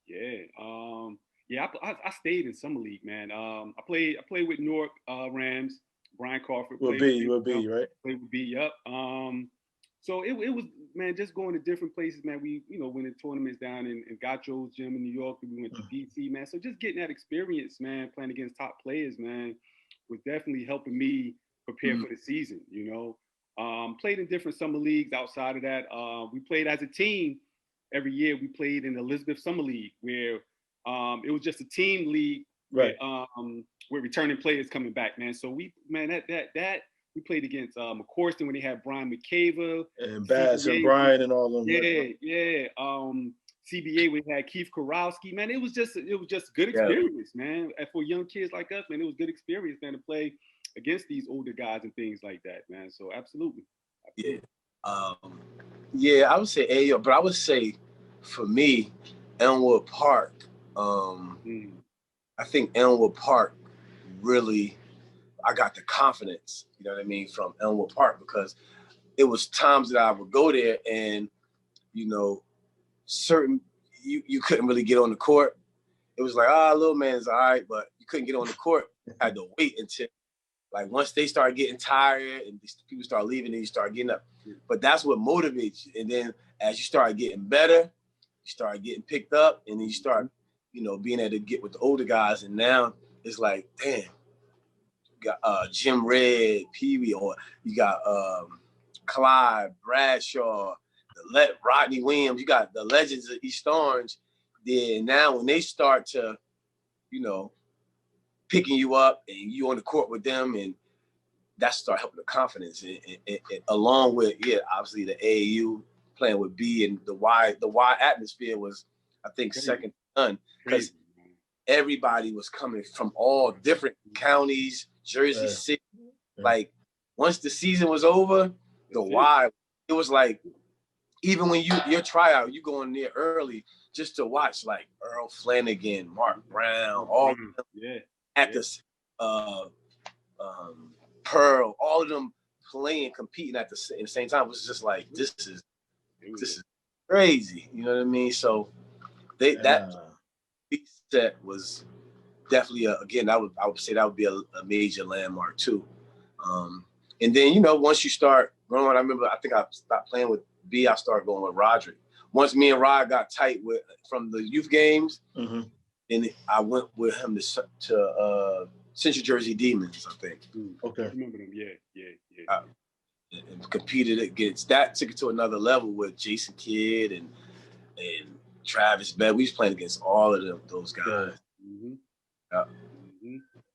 Yeah. I stayed in summer league, man. I played with Newark Rams. Brian Crawford. With B, right? Played with B, yep. So it was, man, just going to different places, man. We, went to tournaments down in Gaucho's gym in New York. We went to DC, man. So just getting that experience, man, playing against top players, man, was definitely helping me prepare for the season, Played in different summer leagues outside of that. We played as a team every year. We played in the Elizabeth Summer League where it was just a team league. Right. With returning players coming back, man. So we played against McCorston when they had Brian McCaver and Bass and Brian and all of them. Yeah. CBA we had Keith Karowski, man. It was just good experience, man. And for young kids like us, man, it was good experience, man, to play against these older guys and things like that, man. So absolutely. Yeah. I would say AO, but I would say for me, Elmwood Park. I think Elmwood Park really, I got the confidence, you know what I mean, from Elmwood Park, because it was times that I would go there and, you couldn't really get on the court. It was like, little man's all right, but you couldn't get on the court. You had to wait until, like, once they start getting tired and people start leaving, then you start getting up. But that's what motivates you. And then as you start getting better, you start getting picked up, and then you start you know, being able to get with the older guys, and now it's like, damn, you got Jim Red, Pee Wee, or you got Clyde, Bradshaw, Rodney Williams, you got the legends of East Orange. Then now when they start to, you know, picking you up and you on the court with them, and that start helping the confidence, and along with, obviously the AAU playing with B, and the Y atmosphere was, I think, second to none, because everybody was coming from all different counties, Jersey City. Like, once the season was over, the Y, it was like, even when your tryout, you go in there early just to watch, like, Earl Flanagan, Mark Brown, all of them at this Pearl, all of them playing, competing at the same time. It was just like, this is crazy. You know what I mean? So that set was definitely again, I would say that would be a major landmark too. And then, you know, once you start growing, I remember, I think I stopped playing with B. I started going with Roderick. Once me and Rod got tight from the youth games, and I went with him to Central Jersey Demons, I think. Okay. I remember them, and competed against that, took it to another level with Jason Kidd and Travis Bell. We was playing against all of those guys.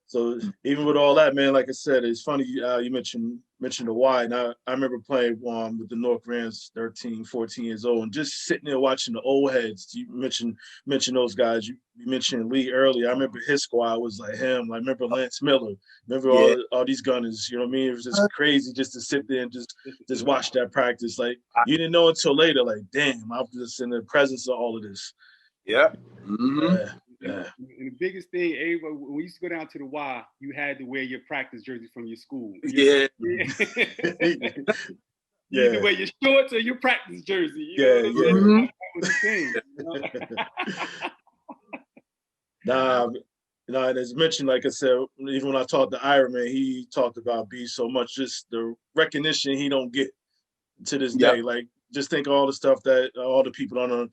So even with all that, man, like I said, it's funny you mentioned the Y. And I remember playing with the Newark Rams, 13, 14 years old, and just sitting there watching the old heads. You mentioned those guys. You mentioned Lee earlier. I remember his squad was like him. I remember Lance Miller. Remember all these gunners. You know what I mean? It was just crazy just to sit there and just watch that practice. Like, you didn't know until later. Like, damn, I was just in the presence of all of this. Yeah. And the biggest thing, everybody, when we used to go down to the Y, you had to wear your practice jersey from your school. You either wear your shorts or your practice jersey. You know what I'm saying? Nah, and as mentioned, like I said, even when I talked to Iron Man, he talked about B so much, just the recognition he don't get to this day. Like, just think of all the stuff that all the people on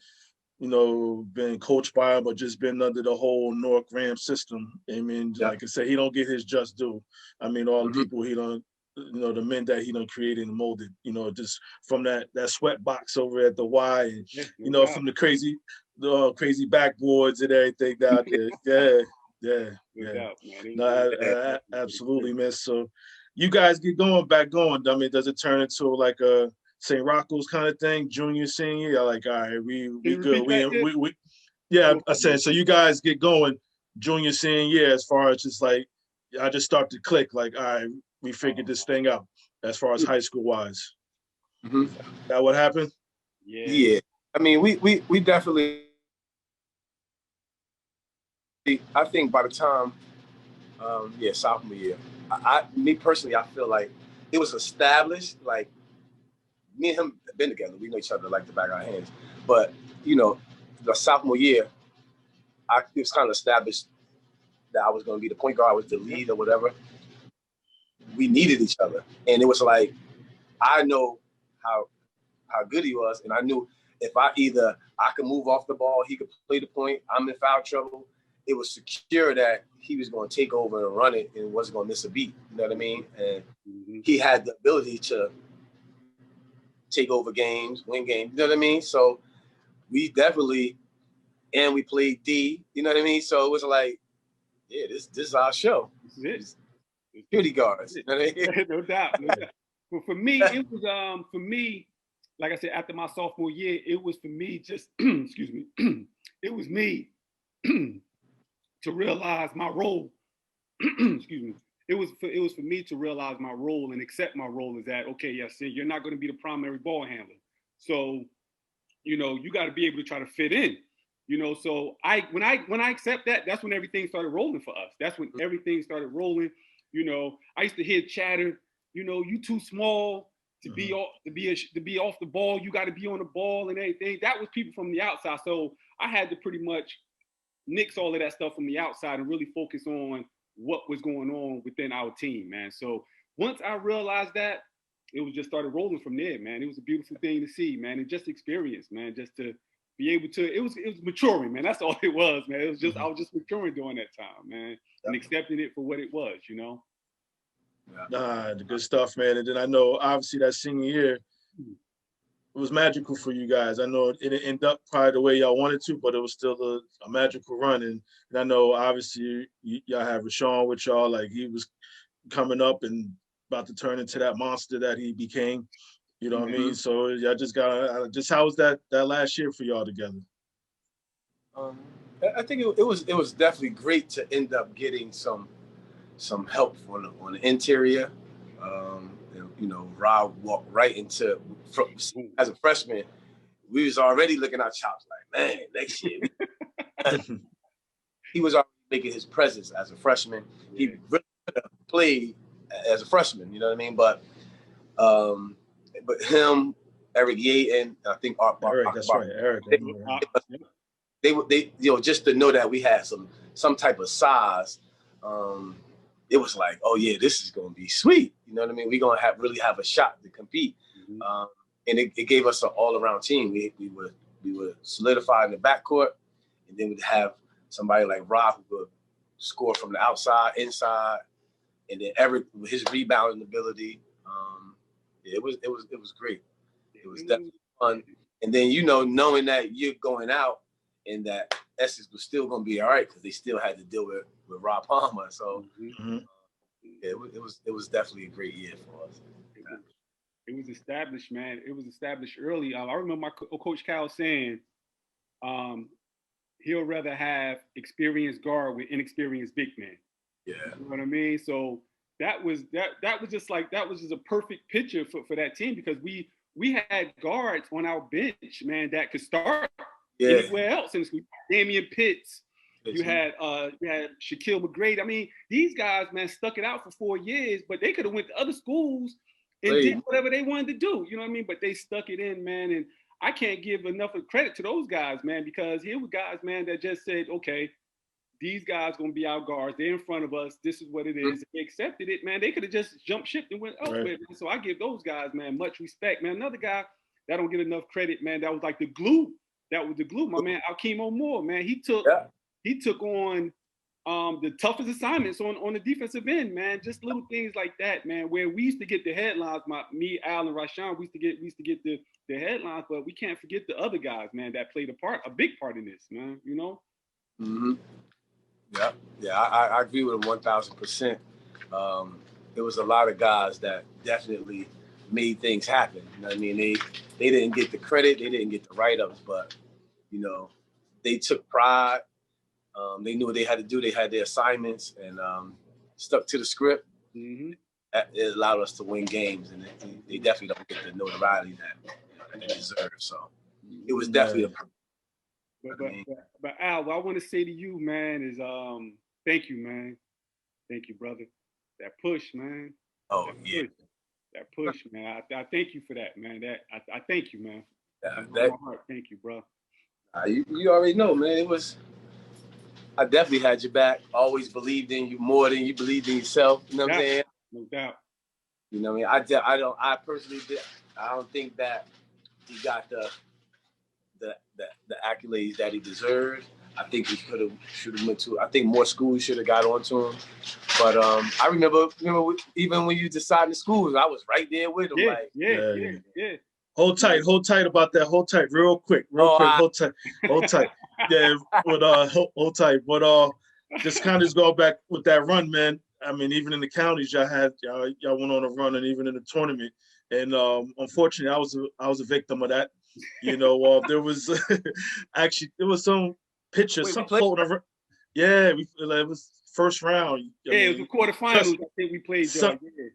you know, been coached by him, but just been under the whole Newark Rams system. I mean, like I said, he don't get his just due. I mean, all the people he done, you know, the men that he done created and molded, you know, just from that sweat box over at the Y, and, you know, from the crazy backboards and everything out there. No, absolutely, man. So you guys get back going. I mean, does it turn into like a St. Rocco's kind of thing, junior, senior? You're like, all right, we good. We I said, so you guys get going junior, senior year, as far as just like, I just start to click, like, all right, we figured this thing out as far as high school wise. That what happened? Yeah. I mean, we definitely, I think by the time, sophomore year, me personally, I feel like it was established, like, me and him have been together. We know each other like the back of our hands. But, you know, the sophomore year, it was kind of established that I was going to be the point guard, I was the lead or whatever. We needed each other. And it was like, I know how good he was. And I knew if I could move off the ball, he could play the point, I'm in foul trouble, it was secure that he was going to take over and run it and wasn't going to miss a beat. You know what I mean? And he had the ability to take over games, win games, you know what I mean? So we definitely, and we played D, you know what I mean? So it was like, yeah, this is our show. This is it. Beauty guards. You know what I mean? No doubt. But for me, it was like I said, after my sophomore year, it was for me just excuse me, it was me to realize my role. Excuse me. It was for me to realize my role and accept my role as that, okay, yes, you're not going to be the primary ball handler. So, you know, you got to be able to try to fit in. You know, so when I accept that, that's when everything started rolling for us. That's when everything started rolling. You know, I used to hear chatter, you know, you too small to be off the ball. You got to be on the ball and everything. That was people from the outside. So I had to pretty much nix all of that stuff from the outside and really focus on what was going on within our team, man. So once I realized that, it was just started rolling from there, man. It was a beautiful thing to see, man, and just experience, man, just to be able to. It was maturing, man. That's all it was, man. It was just I was just maturing during that time, man, and accepting it for what it was, you know. The good stuff, man. And then I know obviously that senior year, it was magical for you guys. I know it didn't end up probably the way y'all wanted to, but it was still a magical run. And I know obviously y'all have Rashawn with y'all, like he was coming up and about to turn into that monster that he became. You know what I mean? So y'all just how was that last year for y'all together? I think it was definitely great to end up getting some help on the interior. You know, Rob walked right into as a freshman. We was already looking at chops like, man, next year. He was already making his presence as a freshman. He really could have played as a freshman, you know what I mean? But him, Eric Yaten, I think Eric, that's right, Eric. They you know, just to know that we had some type of size. It was like, oh yeah, this is gonna be sweet. You know what I mean? We're gonna really have a shot to compete. And it gave us an all-around team. We were solidified in the backcourt, and then we'd have somebody like Rob who could score from the outside, inside, and then Eric with his rebounding ability. It was great. It was definitely fun. And then, you know, knowing that you're going out and that Essex was still gonna be all right because they still had to deal with Rob Palmer. So it was definitely a great year for us. It was established, man. It was established early. I remember my Coach Cal saying, he'll rather have experienced guard with inexperienced big men. Yeah, you know what I mean. So that was just a perfect picture for that team because we had guards on our bench, man, that could start anywhere else. And Damian Pitts. You had Shaquille McGrady. I mean, these guys, man, stuck it out for 4 years, but they could have went to other schools and did whatever they wanted to do. You know what I mean? But they stuck it in, man. And I can't give enough of credit to those guys, man, because here were guys, man, that just said, okay, these guys gonna be our guards. They're in front of us. This is what it is. They accepted it, man. They could have just jumped ship and went elsewhere. Right. So I give those guys, man, much respect, man. Another guy that don't get enough credit, man, that was like the glue. That was the glue, my man, Alkimo Moore, man. He took on the toughest assignments on the defensive end, man. Just little things like that, man, where we used to get the headlines. Me, Al, and Rashawn, we used to get the headlines, but we can't forget the other guys, man, that played a big part in this, man, you know? Yeah, I agree with him 1,000%. There was a lot of guys that definitely made things happen. You know what I mean? They didn't get the credit, they didn't get the write-ups, but, you know, they took pride. They knew what they had to do. They had their assignments and stuck to the script. It allowed us to win games, and they definitely don't get the notoriety that they deserve. So it was definitely But Al, what I want to say to you, man, is thank you, man. Thank you, brother. That push, man. That push, man. I thank you for that, man. I thank you, man. My heart, thank you, bro. You already know, man. I definitely had your back. Always believed in you more than you believed in yourself. You know what I'm saying? No doubt. You know what I mean? I personally don't think that he got the accolades that he deserved. I think he should have went to. I think more schools should have got onto him. But I remember even when you decided schools, I was right there with him. Yeah. Hold tight about that. Hold tight, real quick. Hold tight. Yeah, but hold tight. But just kind of go back with that run, man. I mean, even in the counties, y'all went on a run, and even in the tournament. And unfortunately, I was a victim of that. You know, there was some pictures, something floating around. Yeah, it was first round. It was the quarterfinals. I think we played.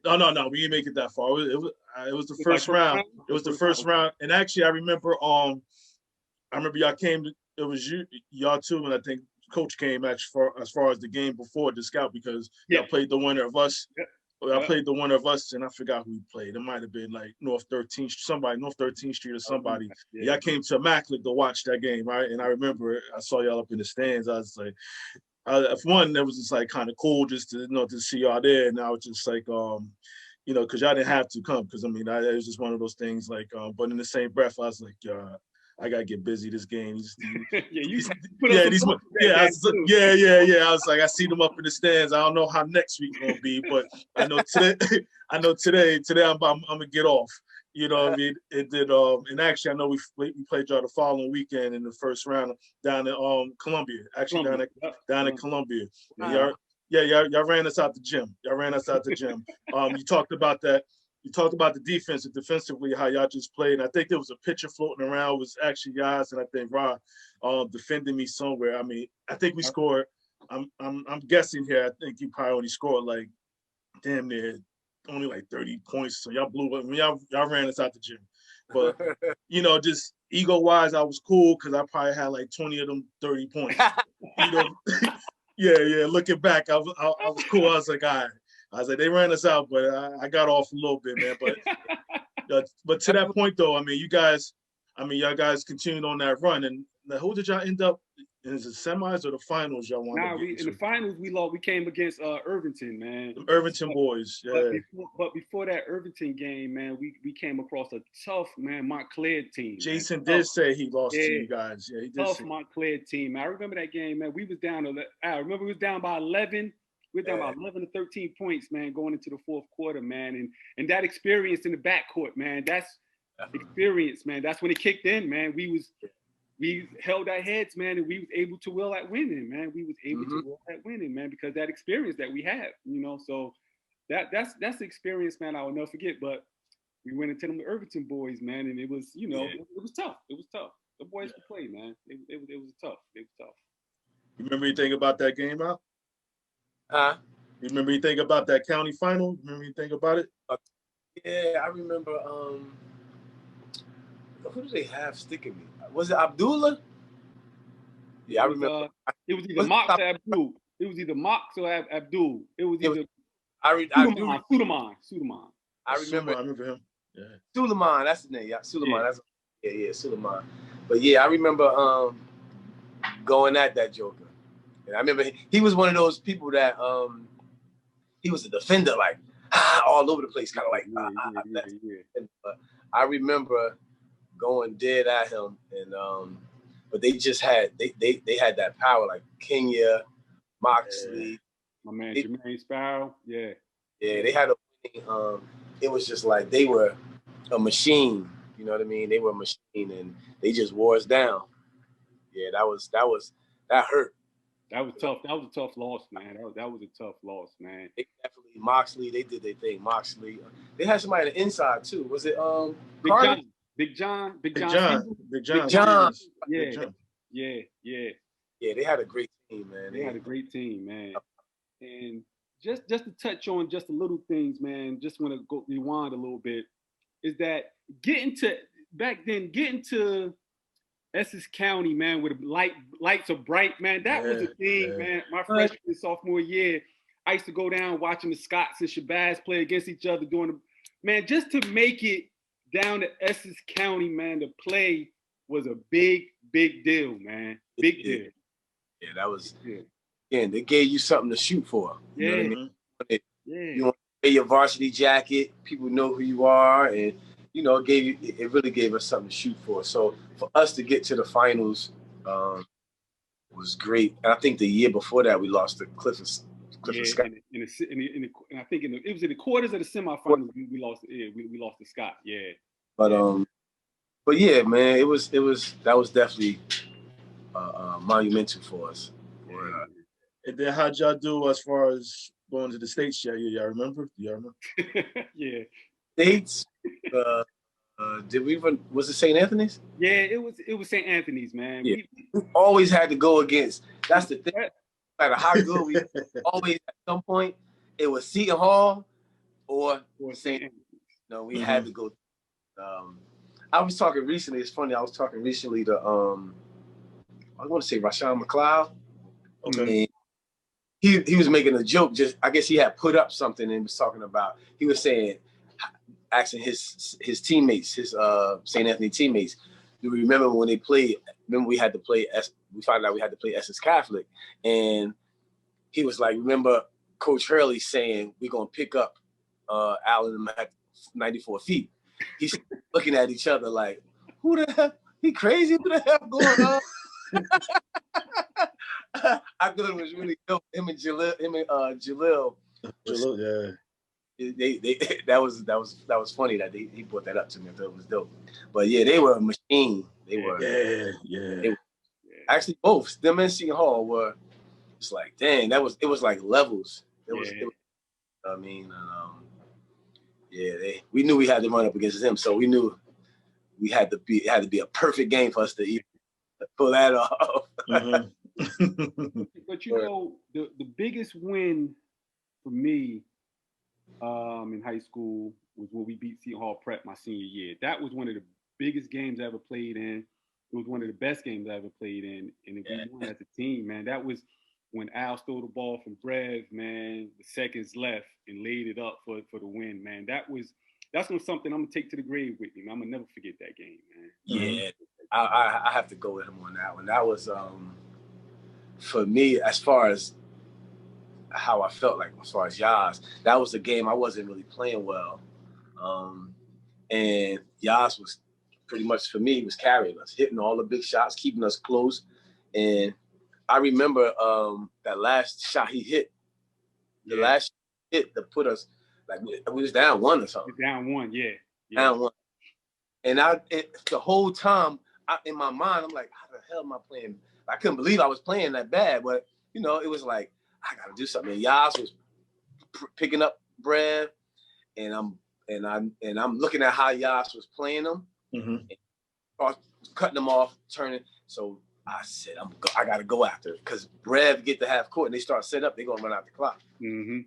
No, we didn't make it that far. It was the first round. It was the first round, and actually, I remember y'all came. It was y'all too, and I think Coach came as far as the game before the scout because y'all played the winner of us. I played the winner of us, and I forgot who we played. It might have been like North 13th Street or somebody. Y'all came to Immaculate to watch that game, right? And I remember I saw y'all up in the stands. I was like, one, that was just like kind of cool just to to see y'all there. And I was just like, because y'all didn't have to come because I mean, it was just one of those things like. But in the same breath, I was like, I gotta get busy this game. Yeah, I was like, I see them up in the stands. I don't know how next week's gonna be, but I know today I'm gonna get off. You know what I mean? It did. And actually, I know we played y'all the following weekend in the first round down in Columbia. Actually, down in Columbia. And y'all ran us out the gym. You talked about that. You talked about the defense and defensively how y'all just played. And I think there was a picture floating around. It was actually guys, and I think Rod defending me somewhere. I mean, I think we scored. I'm guessing here. I think you probably only scored like damn near only like 30 points. So y'all blew up. I mean, y'all ran us out the gym. But you know, just ego wise, I was cool because I probably had like 20 of them 30 points. You know, yeah. Looking back, I was cool. I was like, all right. I was like, they ran us out, but I got off a little bit, man. But to that point, though, I mean, y'all guys continued on that run. And who did y'all end up? Is it semis or the finals y'all won? In the finals, we lost. We came against Irvington, man. The Irvington boys, yeah. But before that Irvington game, man, we came across a tough, man, Montclair team. Jason did say he lost to you guys. Yeah, he did. Tough Montclair team. I remember that game, man. We was down. I remember we was down by 11. We're down about 11 to 13 points, man, going into the fourth quarter, man. And that experience in the backcourt, man, that's experience, man. That's when it kicked in, man. We held our heads, man, and we was able to will at winning, man. We was able to will at winning, man, because that experience that we had, you know. So that's the experience, man, I will never forget. But we went into them Irvington boys, man, and it was, you know, it was tough. It was tough. The boys could play, man. It was tough. It was tough. You remember anything about that game, Al? Huh? You remember anything about that county final? You remember anything about it? Yeah, I remember. Who did they have sticking me? Was it Abdullah? Yeah, I remember. It was either Mox or Abdul. It was either Mox or Abdul. It was either Suleiman. I remember him. Yeah. Suleiman, that's the name. Yeah, Suleiman. Yeah, Suleiman. But yeah, I remember going at that joker. And I remember he was one of those people that he was a defender, like all over the place, kind of like. But I remember going dead at him, and but they just had they had that power, like Kenya, Moxley, my man Jermaine Sparrow, yeah, they had it was just like they were a machine, you know what I mean? They were a machine, and they just wore us down. Yeah, that hurt. That was tough. That was a tough loss, man. That was a tough loss, man. They definitely Moxley. They did their thing. Moxley. They had somebody on the inside too. Was it Big John. Yeah. They had a great team, man. They had a great team, man. And just to touch on just the little things, man. Just want to go rewind a little bit. Is that getting to Essex County, man, where the lights are bright, man. That was a thing, man. My freshman and sophomore year, I used to go down watching the Scots and Shabazz play against each other man, just to make it down to Essex County, man, to play was a big deal, man. Big deal. Yeah, that was. Again, they gave you something to shoot for. You know what I mean? You want to wear your varsity jacket. People know who you are, and you know, it really gave us something to shoot for. So for us to get to the finals was great. And I think the year before that we lost to Clifford Scott. I think it was in the quarters of the semifinals we lost. Yeah, we lost to Scott. Yeah. But yeah, man, that was definitely monumental for us. And then how'd y'all do as far as going to the States? Y'all remember? Yeah. States. Did we even? Was it St. Anthony's? Yeah, it was St. Anthony's, man. Yeah. We always had to go against. That's the thing. No matter how good we always at some point, it was Seton Hall or St. Anthony's. No, we had to go. I was talking recently. It's funny. I was talking recently to I want to say Rashawn McLeod. Okay. And he was making a joke. Just I guess he had put up something and was talking about. He was saying, asking his teammates, his St. Anthony teammates, do you remember when they played? Remember we had to play. We found out we had to play Essex Catholic, and he was like, remember Coach Hurley saying we're gonna pick up Allen at 94 feet. He's looking at each other like, who the hell? he crazy? What the hell going on? I thought it was really dope. Him and Jalil. Yeah. That was funny that he brought that up to me. I thought it was dope. But yeah, they were a machine. They were. Yeah. Actually, both them and Seton Hall were. It's like, dang, it was like levels. It was I mean, we knew we had to run up against him, so we knew it had to be a perfect game for us to even pull that off. Mm-hmm. But you know, the biggest win for me in high school was when we beat Seton Hall Prep my senior year. That was one of the biggest games I ever played in. It was one of the best games I ever played in, and we won as a team, man. That was when Al stole the ball from Brev, man, the seconds left and laid it up for the win, man. That's something I'm gonna take to the grave with me, man. I'm gonna never forget that game, man. Yeah, I have to go with him on that one. That was for me, as far as how I felt like, as far as Yaz, that was the game I wasn't really playing well, and Yaz was pretty much, for me, was carrying us, hitting all the big shots, keeping us close, and I remember that last shot he hit, last hit to put us, like, we was down 1 or something. Down 1, yeah. Down 1. And the whole time, in my mind, I'm like, how the hell am I playing? I couldn't believe I was playing that bad, but, you know, it was like, I got to do something. And Yaz was picking up Brev, and I'm looking at how Yaz was playing them, and cutting them off, turning. So I said, I got to go after it, because Brev get to half court and they start setting up, they're going to run out the clock. Mm-hmm.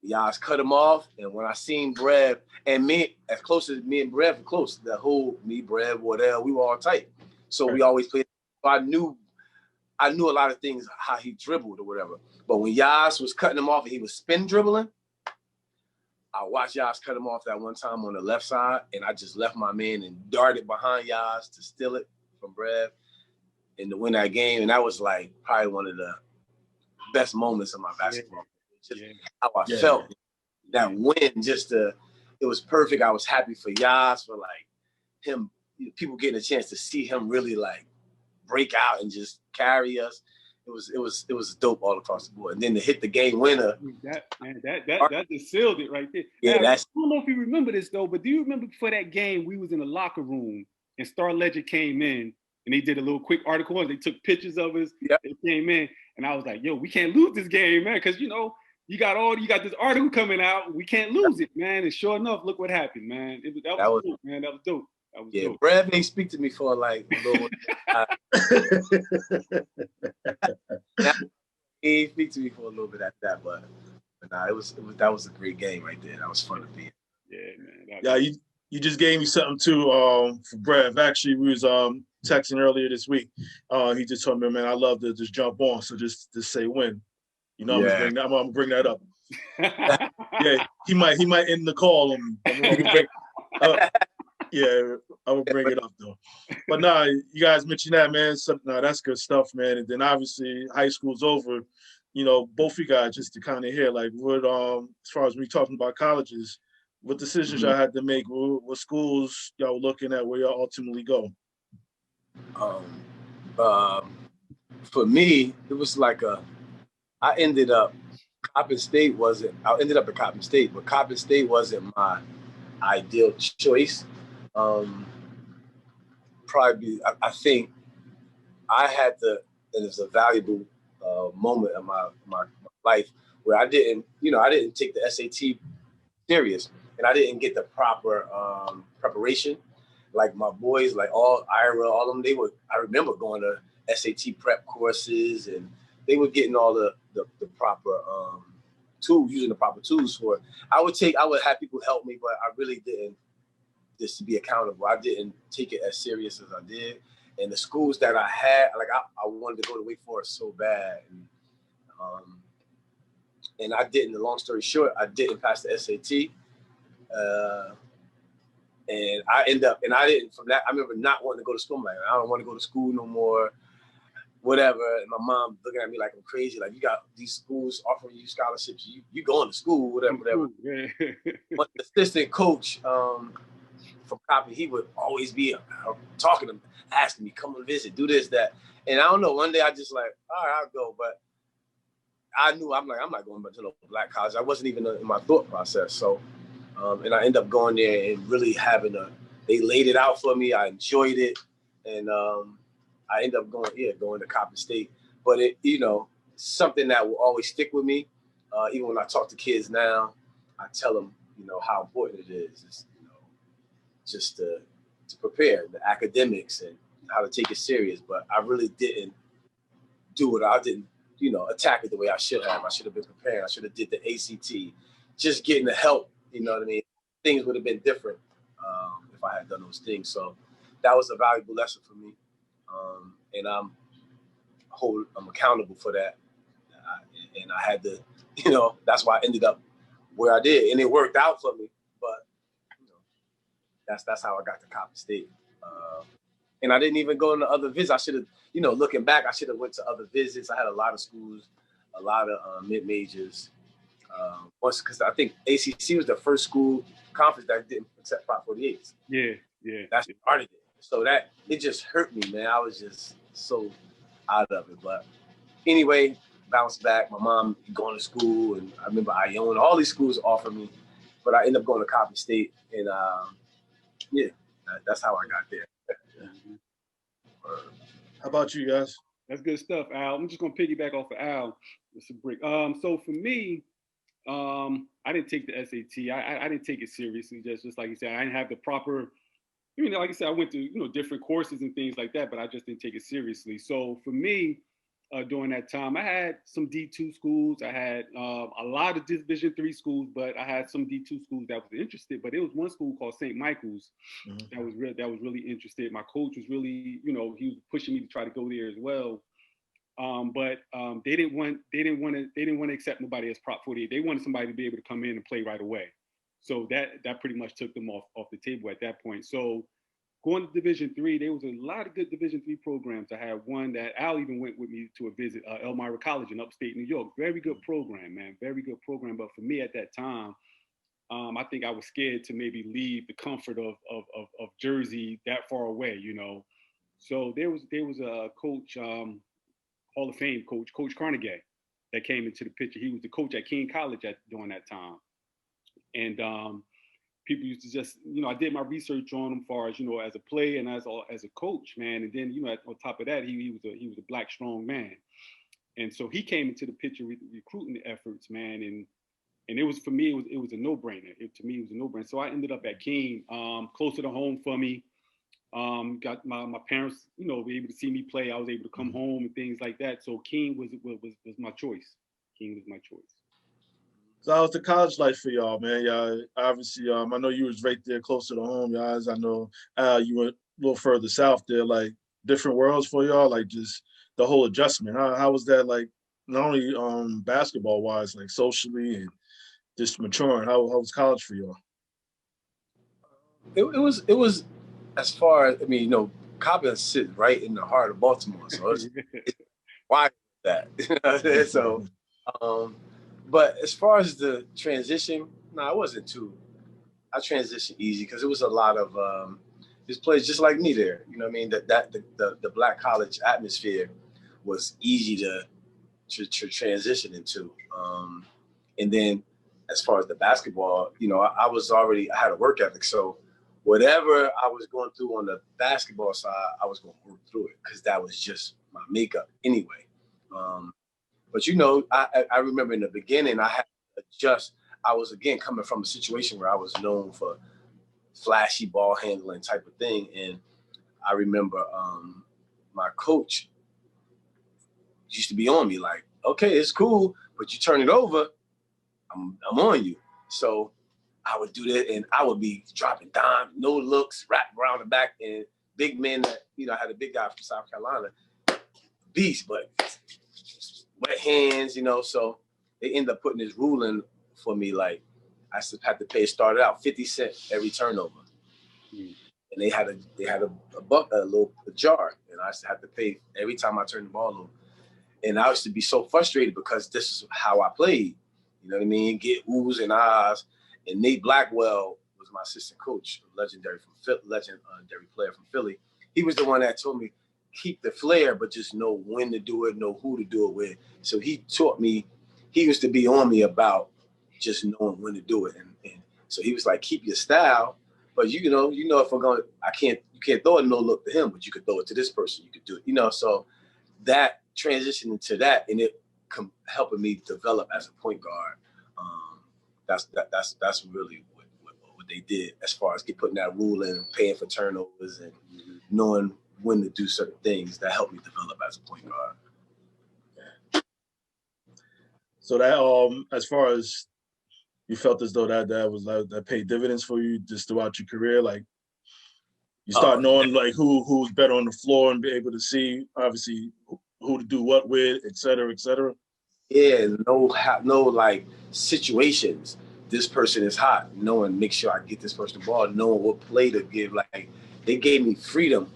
Yaz cut him off, and when I seen Brev, and me, as close as me and Brev were close, the whole, me, Brev, whatever, we were all tight. So we always played. So I knew a lot of things, how he dribbled or whatever. But when Yaz was cutting him off and he was spin dribbling, I watched Yaz cut him off that one time on the left side, and I just left my man and darted behind Yaz to steal it from Brev and to win that game. And that was like probably one of the best moments of my basketball. Just how I felt. That win, it was perfect. I was happy for Yaz, for like him, people getting a chance to see him really like break out and just carry us. It was dope all across the board. And then to hit the game winner. That just sealed it right there. Yeah, now, I don't know if you remember this though, but do you remember before that game, we was in the locker room and Star Legend came in and they did a little quick article and they took pictures of us. Yep. They came in and I was like, yo, we can't lose this game, man, because you know, you got this article coming out. We can't lose it, man. And sure enough, look what happened, man. That was dope, man. That was dope. Dope. Brev ain't speak to me for like a little he ain't speak to me for a little bit after that, but nah, that was a great game right there. That was fun to be in. Yeah, man. You just gave me something too for Brev. Actually, we was texting earlier this week. He just told me, man, I love to just jump on. So just say when. You know, I'm gonna bring that up. Yeah, he might end the call on me. I will bring it up though. But nah, you guys mentioned that, man. That's good stuff, man. And then obviously high school's over. You know, both of you guys, just to kind of hear, like, what as far as we talking about colleges, what decisions y'all had to make, what schools y'all were looking at, where y'all ultimately go. For me, it was like I ended up at Coppin State, but Coppin State wasn't my ideal choice. Probably, I think I had to, and it's a valuable moment in my life where I didn't take the SAT serious, and I didn't get the proper preparation. Like my boys, like Ira, all of them, I remember going to SAT prep courses, and they were getting all the proper tools, using the proper tools for it. I would have people help me, but I really didn't, just to be accountable. I didn't take it as serious as I did. And the schools that I had, like I wanted to go to Wake Forest so bad. And I didn't, the long story short, I didn't pass the SAT. And I didn't, from that, I remember not wanting to go to school. I'm like, I don't want to go to school no more, whatever. And my mom looking at me like I'm crazy. Like, you got these schools offering you scholarships. You going to school, whatever. Yeah. But the assistant coach from Coppy, he would always be talking to me, asking me, come and visit, do this, that. And I don't know, one day I just like, all right, I'll go. But I knew, I'm not going to no black college. I wasn't even in my thought process. So, and I ended up going there and really they laid it out for me. I enjoyed it. And I ended up going to Coppy State. But it, something that will always stick with me. Even when I talk to kids now, I tell them, how important it is, just to prepare the academics and how to take it serious. But I really didn't do it. I didn't, attack it the way I should have. I should have been prepared. I should have did the ACT, just getting the help. You know what I mean? Things would have been different if I had done those things. So that was a valuable lesson for me, and I'm accountable for that. And I had to, that's why I ended up where I did, and it worked out for me. But that's how I got to Coppy State. And I didn't even go into other visits. I should have, looking back, I should have went to other visits. I had a lot of schools, a lot of mid-majors. Once, because I think ACC was the first school conference that didn't accept Prop 48s. Yeah. That started it. So that, it just hurt me, man. I was just so out of it. But anyway, bounced back. My mom going to school, and I remember Iona. All these schools offered me, but I ended up going to Coppy State, and that's how I got there. How about you guys? That's good stuff, Al. I'm just gonna piggyback off of Al. It's a break. So for me, I didn't take the SAT. I didn't take it seriously. Just like you said, I didn't have the proper. Like I said, I went to different courses and things like that, but I just didn't take it seriously. So for me, during that time, I had some D2 schools. I had a lot of Division III schools, but I had some D2 schools that was interested. But there was one school called St. Michael's that was really interested. My coach was really, he was pushing me to try to go there as well. But they didn't want to accept nobody as Prop 48. They wanted somebody to be able to come in and play right away. So that pretty much took them off the table at that point. So going to Division III, there was a lot of good Division III programs. I had one that Al even went with me to a visit, Elmira College in upstate New York. Very good program, man. Very good program. But for me at that time, I think I was scared to maybe leave the comfort of Jersey that far away, So there was a coach, Hall of Fame coach, Coach Carmichael, that came into the picture. He was the coach at King College during that time. And people used to just, I did my research on him as far as, as a player and as a coach, man. And then, on top of that, he was a black, strong man. And so he came into the picture recruiting the efforts, man. And it was, for me, it was a no-brainer. To me, it was a no-brainer. So I ended up at King, closer to home for me. Got my parents, were able to see me play. I was able to come home and things like that. So King was my choice. King was my choice. So how was the college life for y'all, man? Y'all obviously, I know you was right there closer to home, guys. I know you went a little further south there. Like different worlds for y'all, like just the whole adjustment. How was that? Like not only basketball wise, like socially and just maturing. How was college for y'all? It was as far as Coppy sits right in the heart of Baltimore, so it's why that. So. But as far as the transition, no, it wasn't too. I transitioned easy because it was a lot of this place just like me there. You know what I mean? The black college atmosphere was easy to transition into. And then as far as the basketball, I had a work ethic. So whatever I was going through on the basketball side, I was going to work through it because that was just my makeup anyway. But I remember in the beginning, I had to adjust. I was, again, coming from a situation where I was known for flashy ball handling type of thing. And I remember my coach used to be on me like, okay, it's cool, but you turn it over, I'm on you. So I would do that, and I would be dropping dimes, no looks, wrapped around the back, and big men that, I had a big guy from South Carolina, beast, but wet hands, so they end up putting this rule in for me, like I had to pay. It started out 50 cents every turnover, and they had a jar, and I used to have to pay every time I turned the ball over. And I used to be so frustrated because this is how I played. You know what I mean? Get oohs and ahs. And Nate Blackwell was my assistant coach, legendary player from Philly. He was the one that told me, keep the flair, but just know when to do it, know who to do it with. So he taught me, he used to be on me about just knowing when to do it. And so he was like, keep your style, but you know, if we're going, you can't throw a no look to him, but you could throw it to this person. You could do it, so that transition into that, and it helping me develop as a point guard. That's really what they did as far as putting that rule in, paying for turnovers, and knowing when to do certain things. That helped me develop as a point guard. So that as far as you felt as though that was like that paid dividends for you just throughout your career, like you start knowing like who's better on the floor and be able to see obviously who to do what with, et cetera, et cetera. Yeah, no like situations. This person is hot. Knowing, make sure I get this person the ball. Knowing what play to give. Like they gave me freedom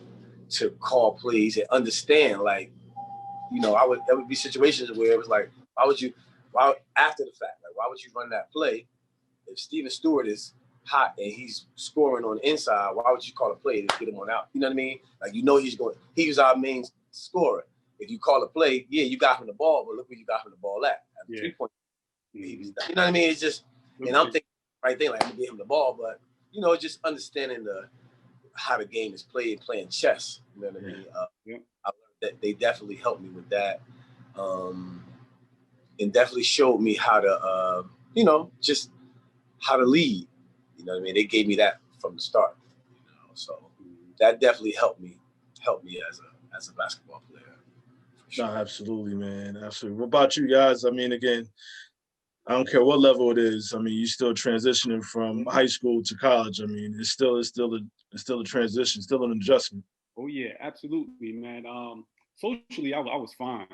to call plays and understand. Like, there would be situations where it was like, why after the fact, like why would you run that play if Steven Stewart is hot and he's scoring on the inside? Why would you call a play to get him on out? You know what I mean? Like he was our main scorer. If you call a play, yeah, you got him the ball, but look where you got him the ball at 3-point. You know what I mean? It's just, and I'm thinking right thing, like I'm gonna get him the ball, but just understanding how the game is played, playing chess. You know what I mean? I learned that they definitely helped me with that, and definitely showed me how to, just how to lead. You know what I mean? They gave me that from the start. So that definitely helped me as a basketball player. Sure. No, absolutely, man. Absolutely. What about you guys? I mean, again, I don't care what level it is. I mean, you're still transitioning from high school to college. I mean, it's still a transition, still an adjustment. Oh yeah, absolutely, man. Socially, I was fine.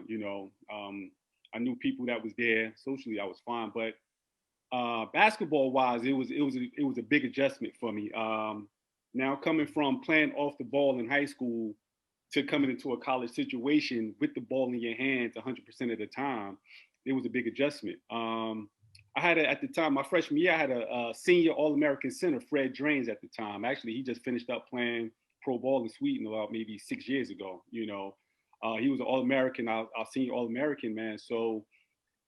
I knew people that was there. Socially, I was fine, but basketball wise, it was a big adjustment for me. Now coming from playing off the ball in high school to coming into a college situation with the ball in your hands 100% of the time, it was a big adjustment. I had at the time, my freshman year, I had a senior All-American center, Fred Drains, at the time. Actually, he just finished up playing pro ball in Sweden about maybe 6 years ago. He was an All-American, our senior All-American, man. So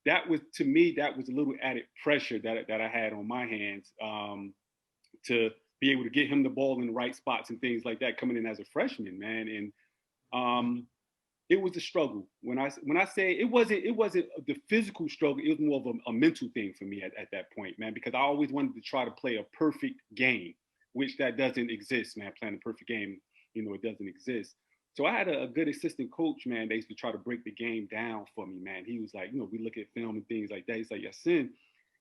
that was, to me, that was a little added pressure that I had on my hands to be able to get him the ball in the right spots and things like that coming in as a freshman, man. And it was a struggle. When I say it wasn't the physical struggle, it was more of a mental thing for me at that point, man, because I always wanted to try to play a perfect game, which that doesn't exist, man. Playing a perfect game, it doesn't exist. So I had a good assistant coach, man. They used to try to break the game down for me, man. He was like, we look at film and things like that. He's like, Yasin,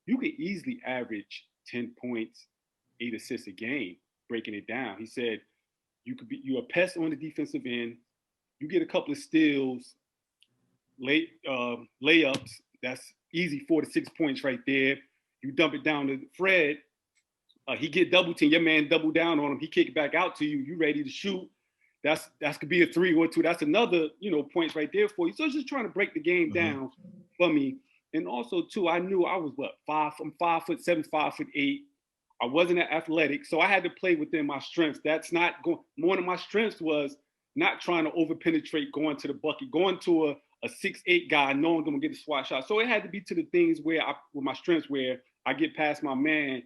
you could easily average 10 points, 8 assists a game, breaking it down. He said, you're a pest on the defensive end. You get a couple of steals, layups. That's easy 4 to 6 points right there. You dump it down to Fred. He get double team. Your man double down on him. He kick it back out to you. You ready to shoot? That could be a 3 or 2. That's another points right there for you. So it's just trying to break the game down for me. And also too, I knew I was 5'7", 5'8". I wasn't athletic, so I had to play within my strengths. That's not going. One of my strengths was not trying to over penetrate, going to the bucket, going to a 6'8" guy, knowing I'm gonna get the swat shot. So it had to be to the things with my strengths, where I get past my man,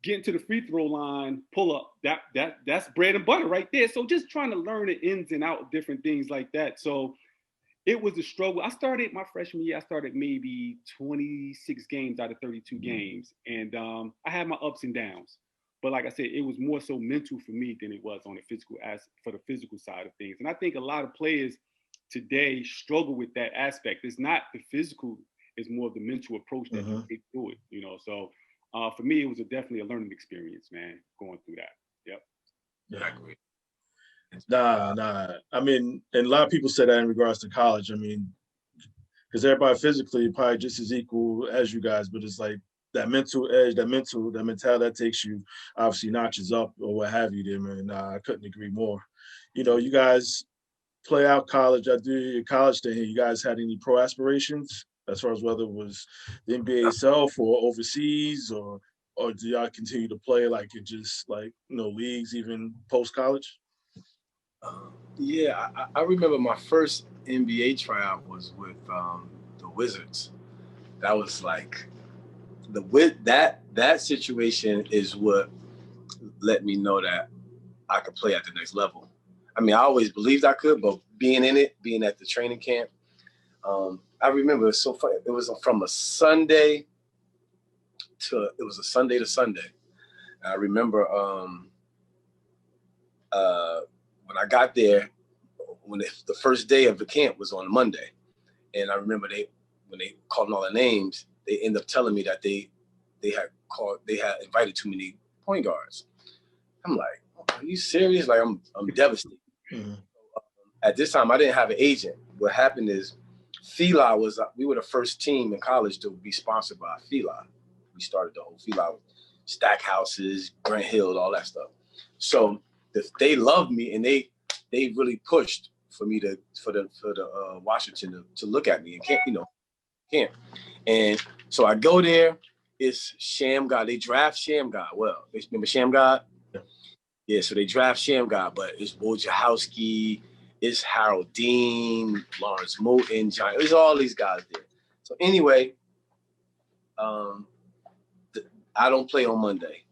getting to the free throw line, pull up. That's bread and butter right there. So just trying to learn the ins and outs of different things like that. So it was a struggle. I started my freshman year. I started maybe 26 games out of 32 games, and I had my ups and downs. But like I said, it was more so mental for me than it was on the physical side of things. And I think a lot of players today struggle with that aspect. It's not the physical; it's more of the mental approach that you take to it. So for me, it was definitely a learning experience, man, going through that. Yep. Yeah, I agree. Nah. I mean, and a lot of people say that in regards to college. I mean, because everybody physically probably just as equal as you guys, but it's like that mental edge, that mentality that takes you obviously notches up or what have you there, man. I couldn't agree more. You guys play out college. I do your college thing here. You guys had any pro aspirations as far as whether it was the NBA itself or overseas or or do y'all continue to play like it just like, leagues even post-college? Yeah, I remember my first NBA tryout was with the Wizards. That was like that situation is what let me know that I could play at the next level. I mean, I always believed I could, but being in it, being at the training camp, I remember it was so funny. It was from a Sunday to Sunday. I remember when I got there, when the first day of the camp was on Monday, and I remember when they called all the names, they ended up telling me that they had invited too many point guards. I'm like, are you serious? Like I'm devastated. Mm-hmm. At this time, I didn't have an agent. What happened is, Fila we were the first team in college to be sponsored by Fila. We started the whole Fila, Stackhouses, Grant Hill, all that stuff. So they loved me, and they really pushed for me for the Washington to look at me and camp. And so I go there. It's Sham God. They draft Sham God. Well, remember Sham God? Yeah. So they draft Sham God, but it's Wojciechowski, it's Harold Dean, Lawrence Moten, John. There's all these guys there. So anyway, I don't play on Monday.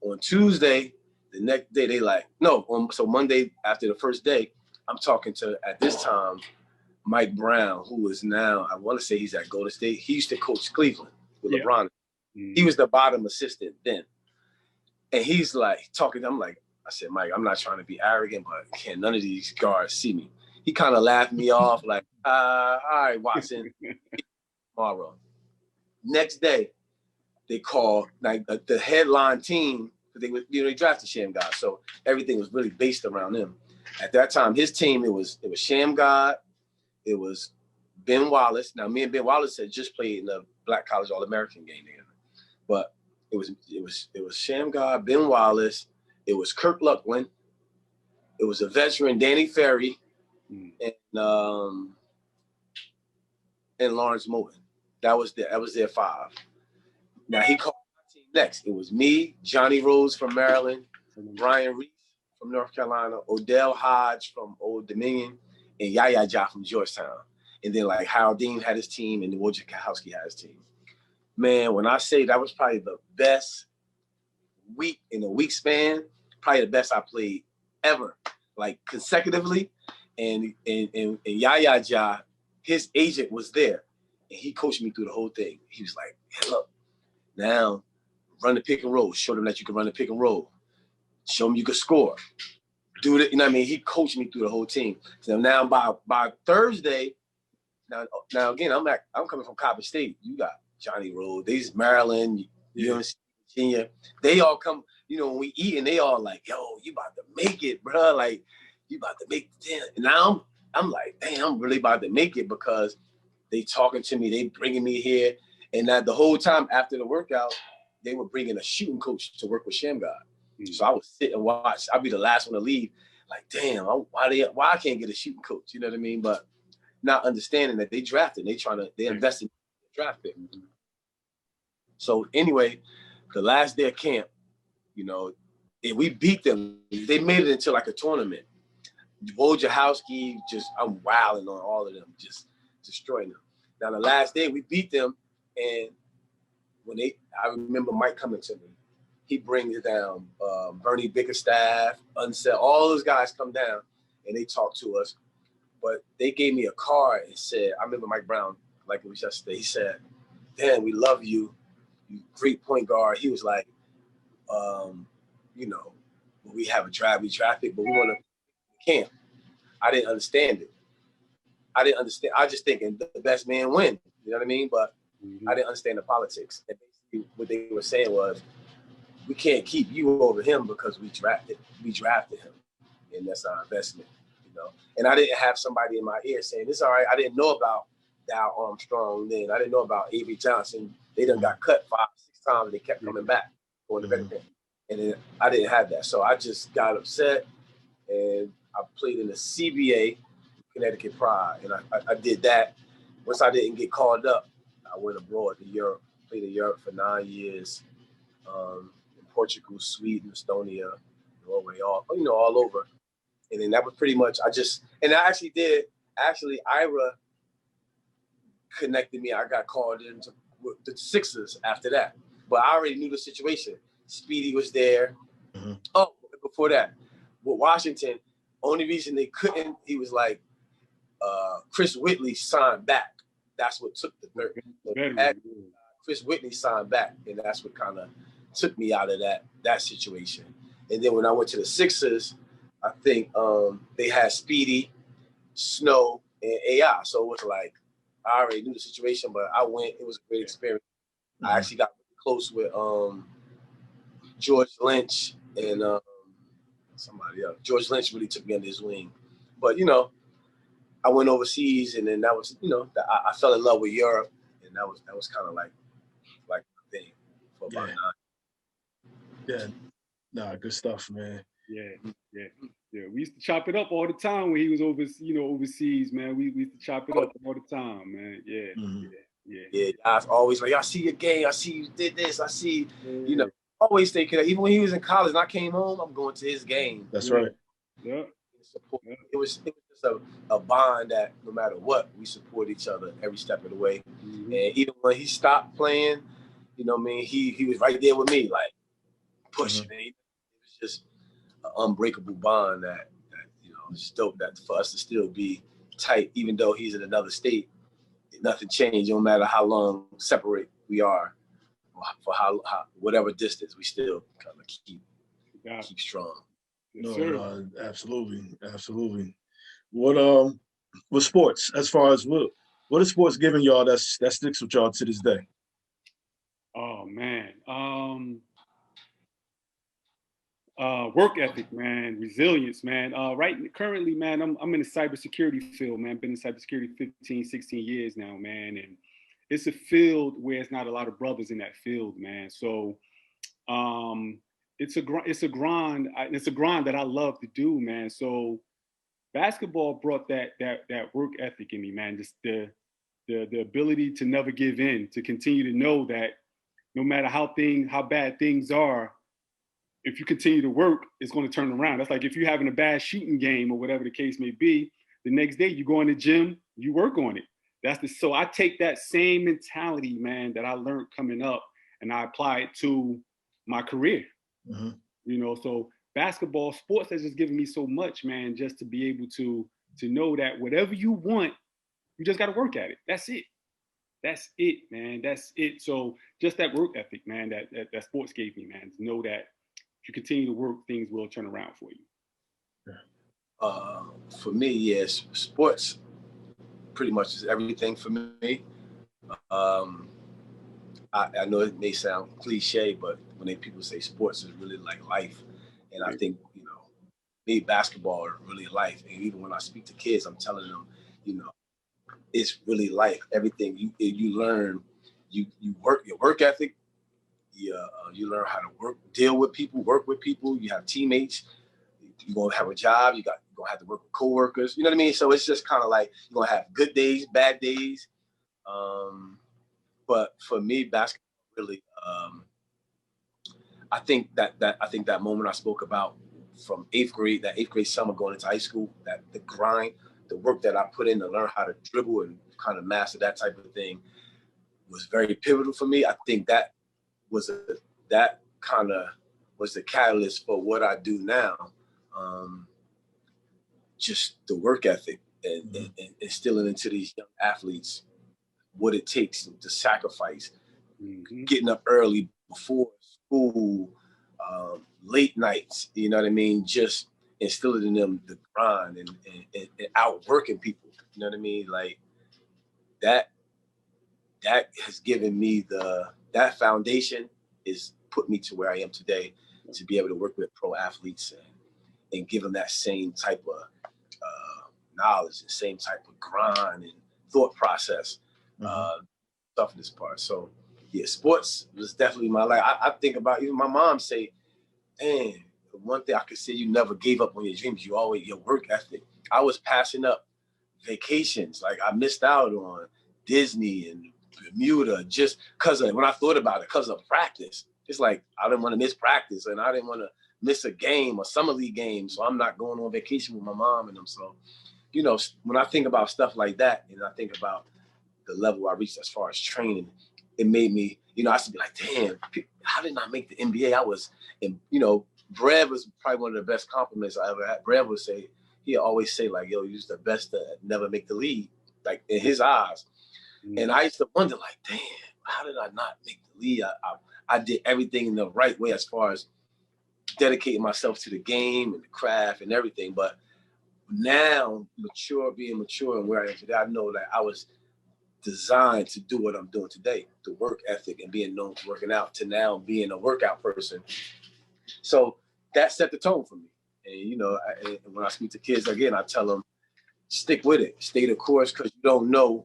On Tuesday, the next day, so Monday after the first day, I'm talking to, at this time, Mike Brown, who is now, I want to say he's at Golden State. He used to coach Cleveland with LeBron. Mm-hmm. He was the bottom assistant then. And he's like talking, I said, Mike, I'm not trying to be arrogant, but can none of these guards see me? He kind of laughed me off like, all right, Watson, tomorrow. Next day, they called like the headline team, because they drafted Sham God, so everything was really based around them. At that time, his team, it was Sham God, it was Ben Wallace. Now, me and Ben Wallace had just played in the Black College All-American game together, but it was Sham God, Ben Wallace, it was Kirk Luckland, it was a veteran, Danny Ferry, and Lawrence Moten. That was their five. Now he called my team next. It was me, Johnny Rose from Maryland, Brian Reese from North Carolina, Odell Hodge from Old Dominion, and Yaya Ja from Georgetown. And then like Harold Dean had his team, and Wojciechowski had his team. Man, when I say that was probably the best week in a week span, probably the best I played ever, like consecutively. And Yaya Ja, his agent was there, and he coached me through the whole thing. He was like, hey, look, now run the pick and roll. Show them that you can run the pick and roll. Show them you can score. Do it. You know what I mean? He coached me through the whole team. So now by Thursday, now again, I'm coming from Coppin State. You got Johnny Rose, these Maryland, UNC, Virginia. They all come, when we eat, and they all like, yo, you about to make it, bro. Like, you about to make it. And now I'm like, dang, I'm really about to make it, because they talking to me, they bringing me here. And that the whole time after the workout, they were bringing a shooting coach to work with Sham God. Mm-hmm. So I would sit and watch. I'd be the last one to leave. Like, damn, why I can't get a shooting coach? You know what I mean? But not understanding that they invested in the draft pick. Mm-hmm. So anyway, the last day of camp, and we beat them. They made it into like a tournament. Wojciechowski, I'm wilding on all of them, just destroying them. Now the last day we beat them, and I remember Mike coming to me. He brings down Bernie Bickerstaff, Unsell, all those guys come down, and they talk to us. But they gave me a card and said, I remember Mike Brown, like it was yesterday, he said, Dan, we love you. You great point guard. He was like, when we have a draft, we draft it, but we want to camp. I didn't understand it. I was just thinking the best man win. You know what I mean? But I didn't understand the politics. And basically what they were saying was, we can't keep you over him because we drafted him, and that's our investment. And I didn't have somebody in my ear saying, "This all right." I didn't know about Dow Armstrong then. I didn't know about Avery Johnson. They done got cut 5-6 times, and they kept coming back going to bed. And then I didn't have that, so I just got upset, and I played in the CBA, Connecticut Pride, and I did that. Once I didn't get called up, I went abroad to Europe, played in Europe for 9 years. in Portugal, Sweden, Estonia, Norway, all over. And then that was pretty much, Ira connected me. I got called into the Sixers after that. But I already knew the situation. Speedy was there. Mm-hmm. Oh, before that, with Washington, only reason they couldn't, he was like, Chris Whitley signed back. That's what took the third. Chris Whitley signed back, and that's what kind of took me out of that situation. And then when I went to the Sixers, I think they had Speedy, Snow, and AI. So it was like, I already knew the situation, but I went. It was a great experience. Mm-hmm. I actually got really close with George Lynch and somebody else. George Lynch really took me under his wing. But, I went overseas, and then that was, I fell in love with Europe, and that was kind of like my thing for about 9. Yeah. Nah, good stuff, man. Yeah. We used to chop it up all the time when he was overseas, man. We used to chop it up all the time, man. Yeah. Mm-hmm. Yeah. I was always like, I see your game. I see you did this. I see, always stay connected. Even when he was in college and I came home, I'm going to his game. That's right. Yeah. It was just a bond that no matter what, we support each other every step of the way. Mm-hmm. And even when he stopped playing, he was right there with me, like pushing. Mm-hmm. It was just an unbreakable bond that it's dope that for us to still be tight, even though he's in another state. Nothing changed, no matter how long separate we are, for how whatever distance, we still kind of keep strong. No, absolutely. What sports? As far as what is sports giving y'all that sticks with y'all to this day? Oh man, work ethic, man, resilience, man. Currently, man, I'm in the cybersecurity field, man. Been in cybersecurity 15, 16 years now, man, and it's a field where it's not a lot of brothers in that field, man. So, it's a grind. It's a grind that I love to do, man. So, basketball brought that work ethic in me, man. Just the ability to never give in, to continue to know that no matter how bad things are, if you continue to work, it's going to turn around. That's like if you're having a bad shooting game or whatever the case may be, the next day you go in the gym, you work on it. So I take that same mentality, man, that I learned coming up, and I apply it to my career. Mm-hmm. So basketball, sports has just given me so much, man, just to be able to know that whatever you want, you just got to work at it. That's it, man. That's it. So just that work ethic, man, that sports gave me, man, to know that if you continue to work, things will turn around for you. For me, yes, sports pretty much is everything for me. I know it may sound cliche, but when people say sports is really like life, and I think me, basketball is really life. And even when I speak to kids, I'm telling them, it's really life. Everything you learn, you work your work ethic. You learn how to deal with people, work with people. You have teammates. You're gonna have a job. You're gonna have to work with coworkers. You know what I mean? So it's just kind of like you're gonna have good days, bad days. But for me, basketball really. I think that moment I spoke about from 8th grade, that 8th grade summer going into high school, that the grind, the work that I put in to learn how to dribble and kind of master that type of thing was very pivotal for me. I think that kind of was the catalyst for what I do now. Just the work ethic and instilling into these young athletes what it takes to sacrifice, getting up early before school, late nights, you know what I mean? Just instilling in them the grind and outworking people, you know what I mean? Like that has given me that foundation is put me to where I am today, to be able to work with pro athletes and give them that same type of knowledge, the same type of grind and thought process, toughness part. So yeah, sports was definitely my life. I think about, even my mom say, "Man, one thing I could say, you never gave up on your dreams. You always, your work ethic." I was passing up vacations. Like I missed out on Disney and Bermuda, just because when I thought about it, because of practice. It's like I didn't want to miss practice, and I didn't want to miss a game, a summer league game, so I'm not going on vacation with my mom and them. So, you know, when I think about stuff like that, and I think about the level I reached as far as training, it made me, you know, I used to be like, damn, how did I make the NBA? I was, and you know, Brad was probably one of the best compliments I ever had. Brad would say, he'd always say like, yo, you're the best to never make the league, like in his eyes. And I used to wonder like, damn, how did I not make the league? I did everything in the right way as far as dedicating myself to the game and the craft and everything. But now, being mature and where I am today, I know that I was designed to do what I'm doing today, the work ethic and being known for working out, to now being a workout person. So that set the tone for me. And, you know, when I speak to kids, again, I tell them, stick with it, stay the course, because you don't know,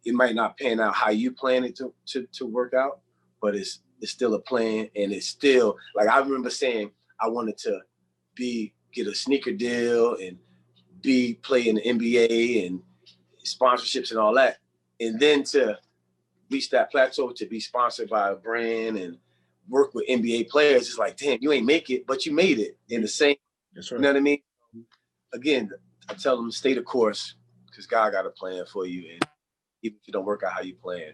it might not pan out how you plan it to work out, but it's still a plan. And it's still, like, I remember saying I wanted to get a sneaker deal and play in the NBA and sponsorships and all that. And then to reach that plateau, to be sponsored by a brand and work with NBA players, it's like, damn, you ain't make it, but you made it in the same. That's right. You know what I mean? Again, I tell them, stay the course, because God got a plan for you. And even if you don't work out how you plan,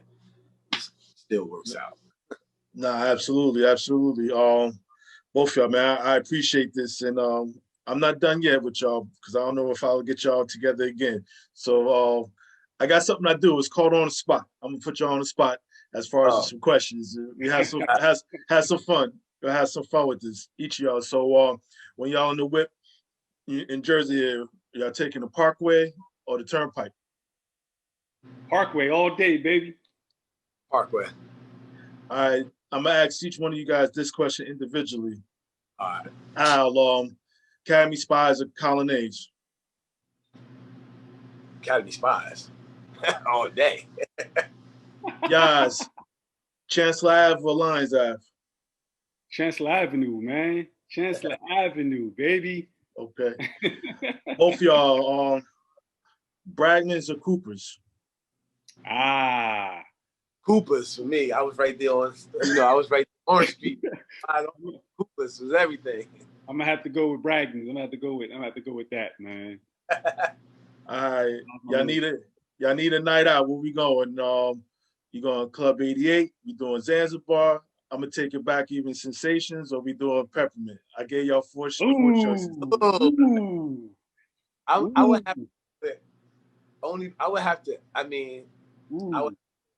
it still works out. Nah, absolutely, absolutely. Both of y'all, man, I appreciate this, and I'm not done yet with y'all, because I don't know if I'll get y'all together again. So I got something I do. It's called On the Spot. I'm gonna put y'all on the spot as far as some questions. We have some have some fun. We'll have some fun with this, each of y'all. So when y'all in the whip in Jersey, y'all taking the Parkway or the Turnpike? Parkway all day, baby. Parkway. All right, I'm gonna ask each one of you guys this question individually. All right. Al, Academy Spies or Colonnades? Academy Spies. All day. Yes. Chancellor Ave or Lions Ave? Chancellor Avenue, man. Chancellor Avenue, baby. Okay. Both of y'all, Bragnons or Coopers? Coopers for me. I was right there on, I was right there on Orange Street. Coopers was everything. I'm gonna have to go with Bragnons. I'm gonna have to go with that, man. All right. Y'all need a night out. Where we going? You going Club 88? We doing Zanzibar? I'm gonna take it back, even Sensations, or we doing Peppermint? I gave y'all four choices. I would have to, I would have to, I would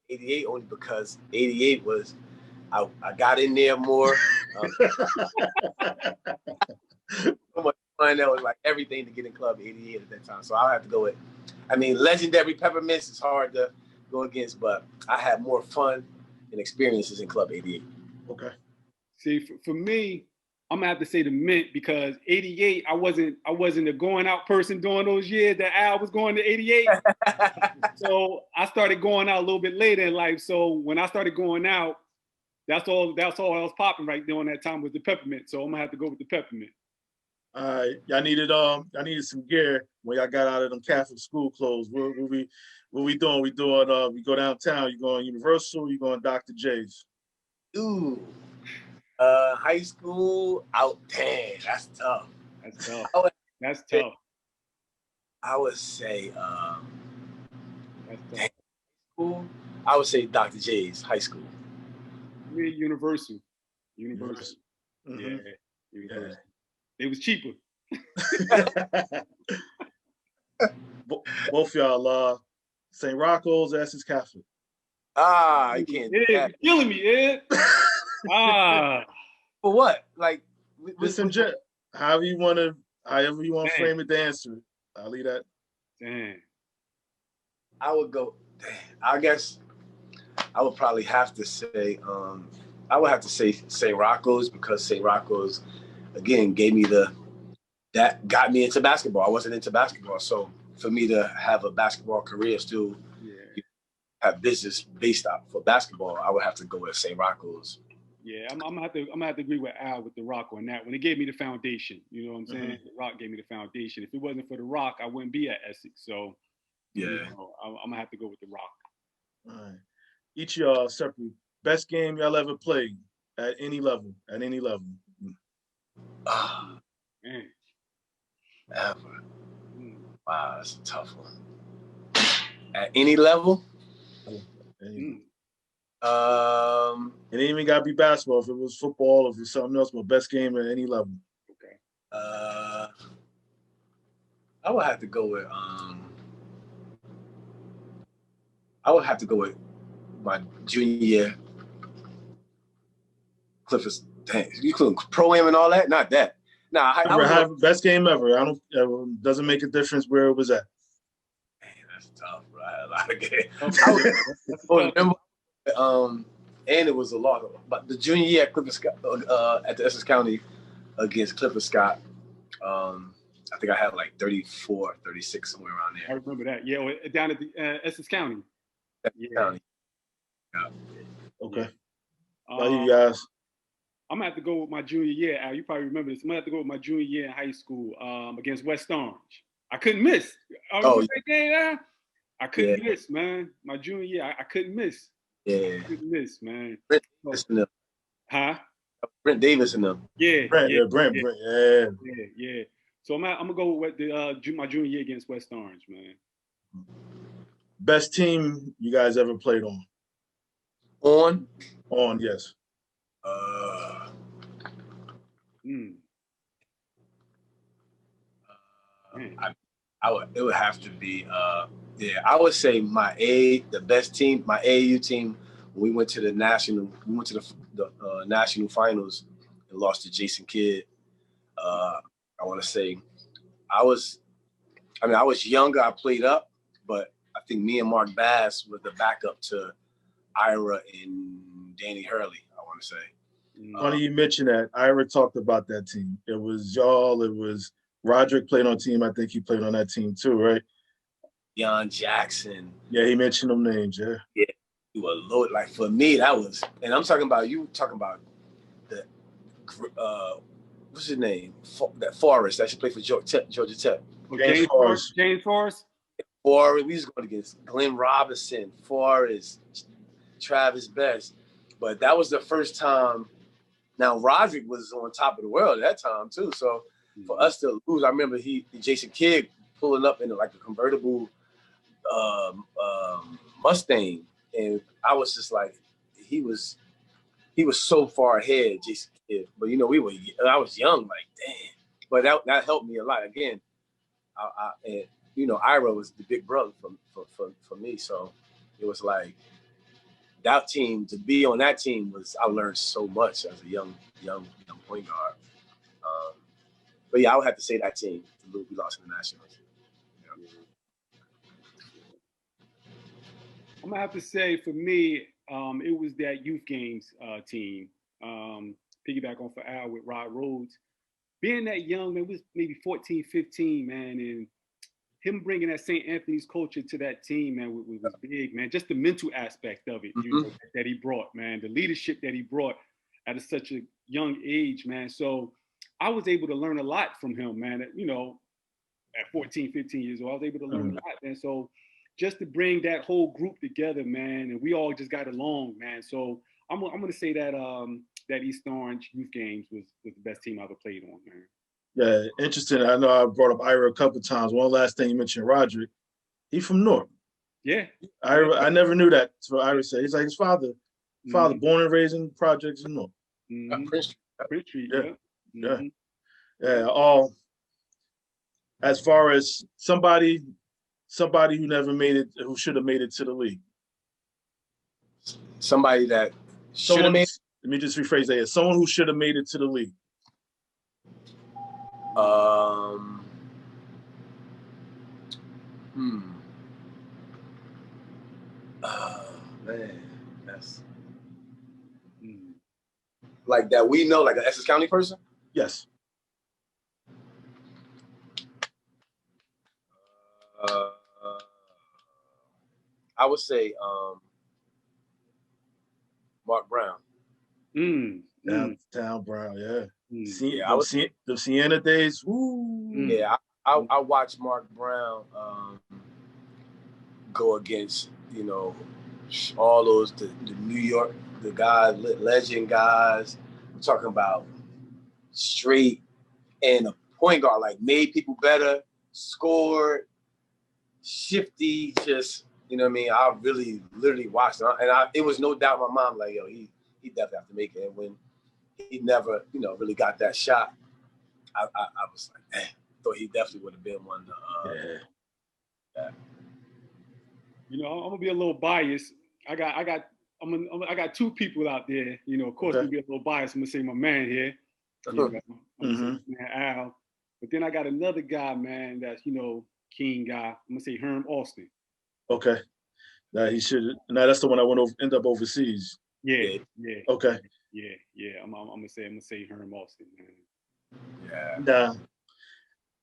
88 only because 88 was, I got in there more. So much fun. That was like everything to get in Club 88 at that time. So I'll have to go with, Legendary Peppermints is hard to go against, but I had more fun and experiences in Club 88. Okay. See, for me, I'm gonna have to say the Mint, because 88, I wasn't a going out person during those years that Al was going to 88. So I started going out a little bit later in life. So when I started going out, that's all I was popping right during that time was the Peppermint. So I'm gonna have to go with the Peppermint. All right, y'all needed some gear when y'all got out of them Catholic school clothes. What we doing? We go downtown. You going Universal? You going Dr. J's? Ooh, high school out. Dang, that's tough. That's tough. I would say that's tough. School. I would say Dr. J's high school. Universal. Mm-hmm. Yeah, Universal. It was cheaper. Both y'all, St. Rocco's, Essex Catholic. I can't. You're killing me, Ed. For what? Like, however you want to frame it to answer it. I'll leave that. Damn. I would go. I guess I would probably have to say. I would have to say St. Rocco's, because St. Rocco's, again, that got me into basketball. I wasn't into basketball, so for me to have a basketball career, still have business based out for basketball, I would have to go with St. Rocco's. Yeah, I'm gonna have to agree with Al with the Rock on that one. It gave me the foundation. You know what I'm saying? Mm-hmm. The Rock gave me the foundation. If it wasn't for the Rock, I wouldn't be at Essex. So I'm gonna have to go with the Rock. All right. each of y'all separately. Best game y'all ever played at any level. Man. Ever. Wow, that's a tough one. At any level? It ain't even gotta be basketball. If it was football, if it was something else, but best game at any level. Okay. I would have to go with my junior year. Clifford, dang, you couldn't pro-am and all that? Not that. Nah, I best game ever. Doesn't make a difference where it was at. Man, that's tough, bro. I had a lot of games. And it was a lot. But the junior year at Clifford Scott, at the Essex County against Clifford Scott, I think I had like 34, 36, somewhere around there. I remember that. Yeah, down at the Essex County. County. Yeah. Okay. You guys. I'm gonna have to go with my junior year, Al. You probably remember this. I'm gonna have to go with my junior year in high school against West Orange. I couldn't miss. That game, Al? I couldn't miss, man. My junior year, I couldn't miss. Yeah. I couldn't miss, man. Brent Davis and them. Huh? Brent Davis and them. Yeah. Brent. Yeah. So I'm gonna go with my junior year against West Orange, man. Best team you guys ever played on? On, yes. It would have to be I would say the best team, my AAU team. We went to the national finals and lost to Jason Kidd. I want to say I was younger. I played up, but I think me and Mark Bass were the backup to Ira and Danny Hurley. I want to say. Funny you mentioned that. Ira talked about that team. It was y'all. It was Roderick played on team. I think he played on that team too, right? Jan Jackson. Yeah, he mentioned them names. Yeah. Yeah, you were loaded. Like for me, that was, and I'm talking about the what's his name? That Forrest that should play for Georgia Tech. James Forrest. Forrest, we was going against Glenn Robinson, Forrest, Travis Best. But that was the first time. Now, Roderick was on top of the world at that time, too. So for us to lose, I remember Jason Kidd pulling up in like a convertible Mustang. And I was just like, he was so far ahead, Jason Kidd. But, I was young, like, damn. But that helped me a lot. Again, Ira was the big brother for me. So it was like, that team, to be on that team I learned so much as a young point guard. But yeah, I would have to say that team. We lost in the Nationals. Yeah. I'm gonna have to say for me, it was that youth games team. Piggyback on for Al with Rod Rhodes. Being that young, man, was maybe 14, 15, man, and him bringing that St. Anthony's culture to that team, man, was big, man. Just the mental aspect of it, that he brought, man. The leadership that he brought at such a young age, man. So I was able to learn a lot from him, man. At 14, 15 years old, I was able to learn a lot, man. So just to bring that whole group together, man, and we all just got along, man. So I'm gonna say that that East Orange youth games was the best team I ever played on, man. Yeah, interesting. I know I brought up Ira a couple of times. One last thing you mentioned, Roderick. He's from Newark. Yeah. I never knew that. So Ira said he's like his father, born and raised in projects in Newark. Prince Street. Yeah. All as far as somebody who never made it, who should have made it to the league. Somebody that should have made. Let me just rephrase that. Someone who should have made it to the league. Man, that's like that we know, like an Essex County person. Yes. I would say Mark Brown. Downtown Brown, yeah. The Sienna days. Woo. Yeah, I watched Mark Brown go against, all those the New York, the guys, legend guys. I'm talking about straight and a point guard, like made people better, scored, shifty, just, you know what I mean? I really literally watched it. And it was no doubt in my mind, like, yo, he definitely have to make it. And when he never, really got that shot, I was like, man, I thought he definitely would have been one to yeah. I'm gonna be a little biased. I got two people out there. Of course, I'm gonna be a little biased. I'm gonna say my man here. I'm gonna say man Al. But then I got another guy, man, that's King guy. I'm gonna say Herm Austin. Okay. Now he should. Now that's the one I want to end up overseas. Yeah. Okay. Yeah. I'm gonna say Herm Austin, man. Yeah.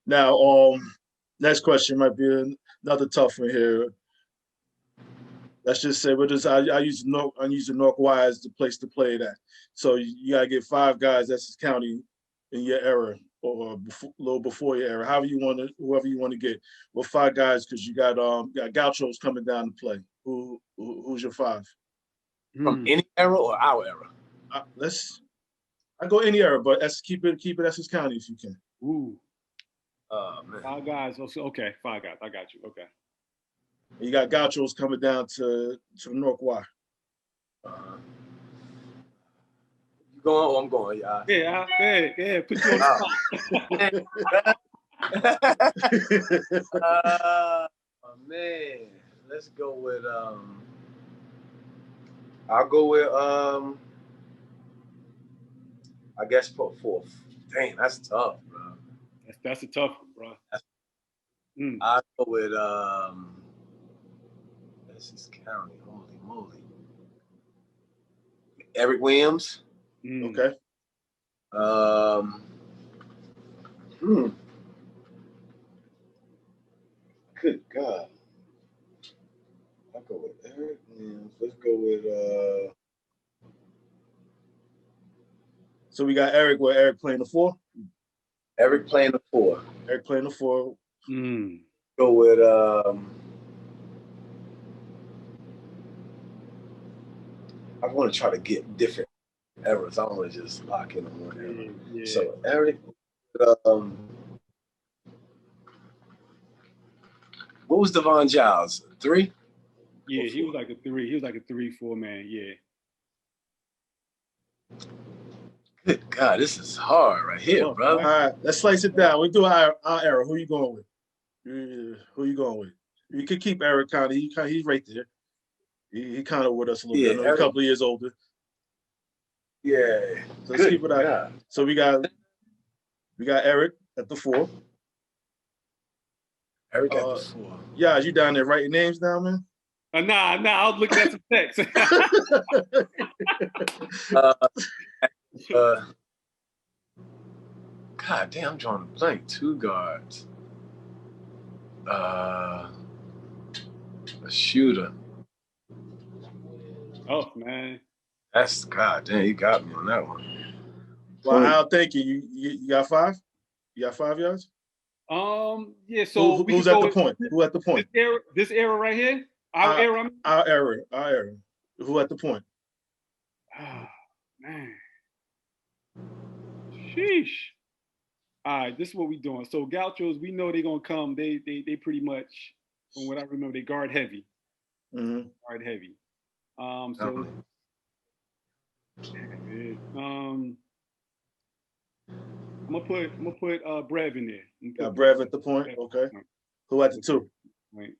Now, next question might be another tough one here. Let's just say I use the Newark Y as the place to play that. So you gotta get 5 guys Essex County in your era or a little before your era. Whoever you want to get. Well, 5 guys because you got Gauchos coming down to play. Who's your 5? From any era or our era? I go any era, but keep it Essex County if you can. Ooh. Man. 5 guys. Okay, 5 guys. I got you. Okay. You got Gauchos coming down to Newark Y. You going? Oh, I'm going. Yeah. Put you on the spot. Man, let's go with. I'll go with. I guess for 4th. Dang, that's tough, bro. That's a tough one, bro. I'll go with Essex County. Holy moly. Eric Williams. Okay. Good God. I'll go with Eric Williams. Let's go with So we got Eric. Where Eric playing the 4? Eric playing the 4. Eric playing the 4. Go with I want to try to get different eras. I don't want to just lock in on one era. Yeah. So Eric, what was Devon Giles? 3? Yeah, he was like a 3. He was like a 3-4 man. Yeah. Good God, this is hard right here, brother. All right, let's slice it down. We do our era. Who you going with? Who you going with? You can keep Eric County. He's right there. He kind of with us a little bit. Eric, a couple of years older. Yeah. So let's keep it out. God. So we got Eric at the 4. Eric at the 4. Yeah, you down there writing names down, man? Nah. I was looking at some text. God damn, I'm drawing a blank. 2 guards. A shooter. Oh man. That's God damn, you got me on that one. Well, I'll thank you. You got 5? You got 5 yards? Yeah, so who's at the point? Who at the point? This era right here? Our era. Who at the point? Oh, man. Sheesh. All right, this is what we're doing. So Gauchos, we know they're gonna come. They pretty much, from what I remember, they guard heavy. Guard heavy. So I'm gonna put Brev in there. Got Brev at the point. Okay. Who at the 2? Wait.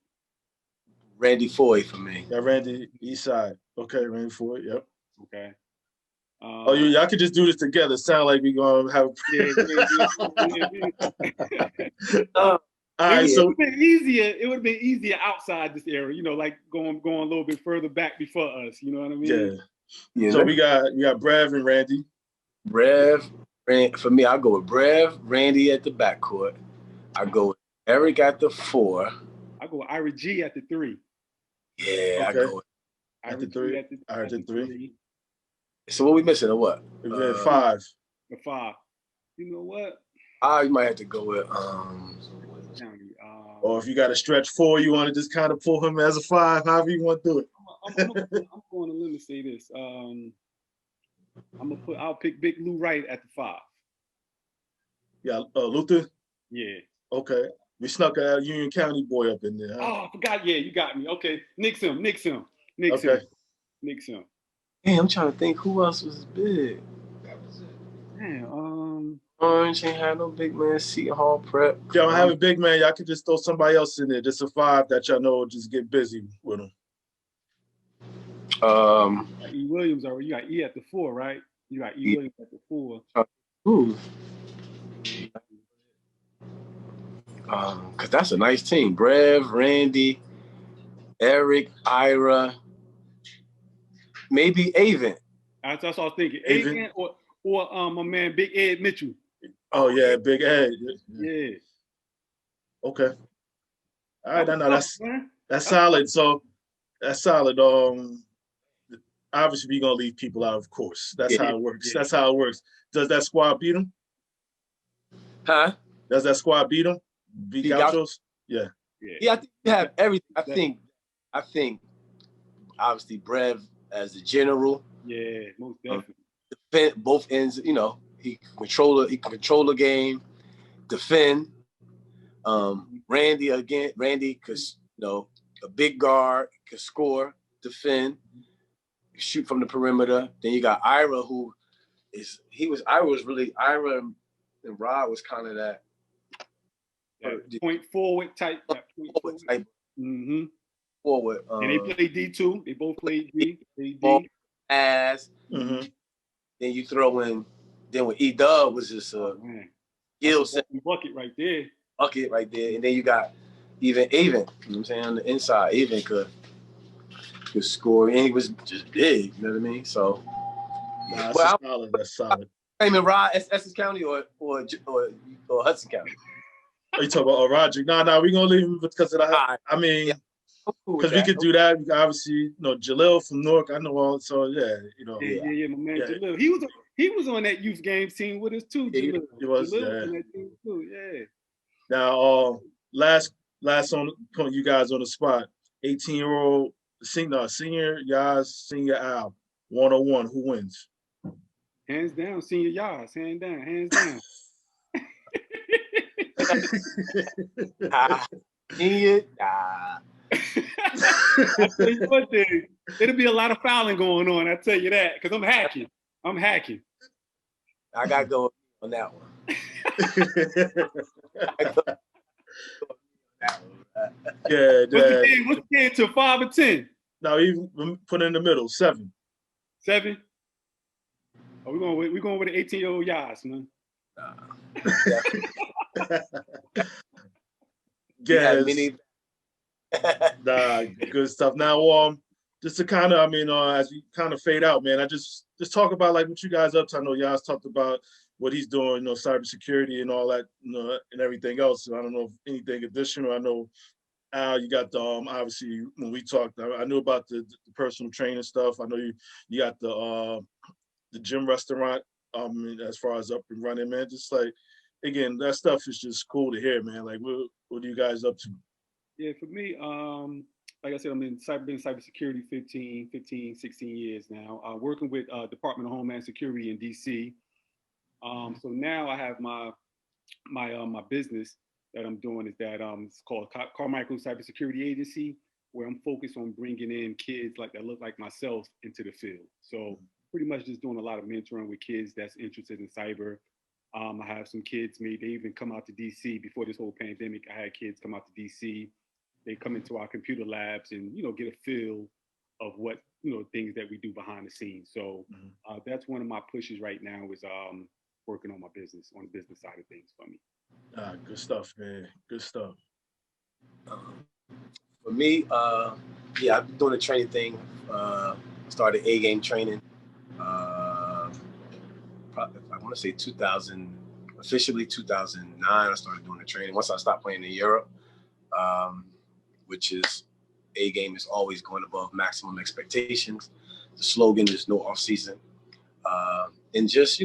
Randy Foy for me. Yeah, Randy East Side. Okay, Randy Foy. Yep. Okay. Y'all could just do this together. Sound like we gonna have. All right, so it would have been easier. It would have been easier outside this era. Like going a little bit further back before us. You know what I mean? Yeah. So we got Brev and Randy. For me, I'll go with Brev, Randy at the backcourt. I go with Eric at the 4. I go with Ira G at the 3. Yeah, okay. I go with at the 3. I heard the 3. So what we missing or what? 5. The 5. You know what? You might have to go with or if you got a stretch 4, you want to just kind of pull him as a 5, however you want to do it. I'm going to let me say this. I'll pick Big Lou Wright at the 5. Yeah, Luther. Yeah. Okay, we snuck a Union County boy up in there. Huh? Oh, I forgot. Yeah, you got me. Okay, Nick Sim. Okay. Hey, I'm trying to think who else was big. That was it. Man, Orange ain't had no big man. Seton Hall Prep. Y'all have a big man. Y'all could just throw somebody else in there. Just a 5 that y'all know just get busy with them. E. Williams already. You got E at the 4, right? You got E. Williams at the 4. Ooh. Cause that's a nice team. Brev, Randy, Eric, Ira, maybe Avon. That's what I was thinking. Avon or my man Big Ed Mitchell. Oh yeah, Big Ed. Yeah. Okay. All right, I know that's solid. So that's solid. Obviously we're gonna leave people out, of course. That's how it works. Yeah. That's how it works. Does that squad beat them? Huh? Does that squad beat them? Beat Gauchos? Yeah. Yeah, I think you have everything. I think obviously Brev as the general. Yeah, most definitely. Defend both ends, you know, he can control the game, defend. Randy, cause you know, a big guard, can score, defend, shoot from the perimeter. Then you got Ira, Ira and Rod was kind of that point forward type. Mm-hmm. Forward. And they played D2. They both played D. Ass. Mm-hmm. Then you throw in. Then with E-Dub was just bucket right there. And then you got even you know what I'm saying, on the inside. Even could score, and he was just big. You know what I mean? So. That's solid. Hey man, Rod, Essex County or Hudson County? Are you talking about Roger? No, we're gonna leave him because of that. I mean, because we could do that. Obviously, you know, Jalil from Newark, I know all. So yeah, you know. Yeah, my man Jalil. He was on that youth games team with us too. Jalil. He was. Jalil on that team too. Yeah. Now, last on putting you guys on the spot. 18-year-old senior Yaz, senior Al, 101. Who wins? Hands down, senior Yaz. Hands down. I tell you what, dude, it'll be a lot of fouling going on. I tell you that, because I'm hacking. I gotta go on that one. Yeah. What's the game to 5 or 10? No, even put in the middle, 7. 7? Oh, we're going with an 18-year-old Yaz, man. Yes. Good stuff. Now, just to kind of, as we kind of fade out, man, I just talk about like what you guys up to. I know Yaz talked about what he's doing, cybersecurity and all that, and everything else. So I don't know if anything additional. I know Al, you got the obviously when we talked, I knew about the personal training stuff. I know you got the gym restaurant. As far as up and running, man, just like again, that stuff is just cool to hear, man. Like, what are you guys up to? Yeah, for me, like I said, I'm been in cybersecurity 15, 16 years now. Working with Department of Homeland Security in DC. So now I have my business that I'm doing is that it's called Carmichael Cybersecurity Agency, where I'm focused on bringing in kids that look like myself into the field. So pretty much just doing a lot of mentoring with kids that's interested in cyber. I have some kids, they even come out to DC before this whole pandemic. I had kids come out to DC. They come into our computer labs and, get a feel of what, things that we do behind the scenes. So that's one of my pushes right now is working on my business, on the business side of things for me. Good stuff, man. Good stuff. For me, I've been doing the training thing. Started A-game training. Probably, I want to say officially 2009, I started doing the training. Once I stopped playing in Europe, which is A-game is always going above maximum expectations. The slogan is no off season. And just,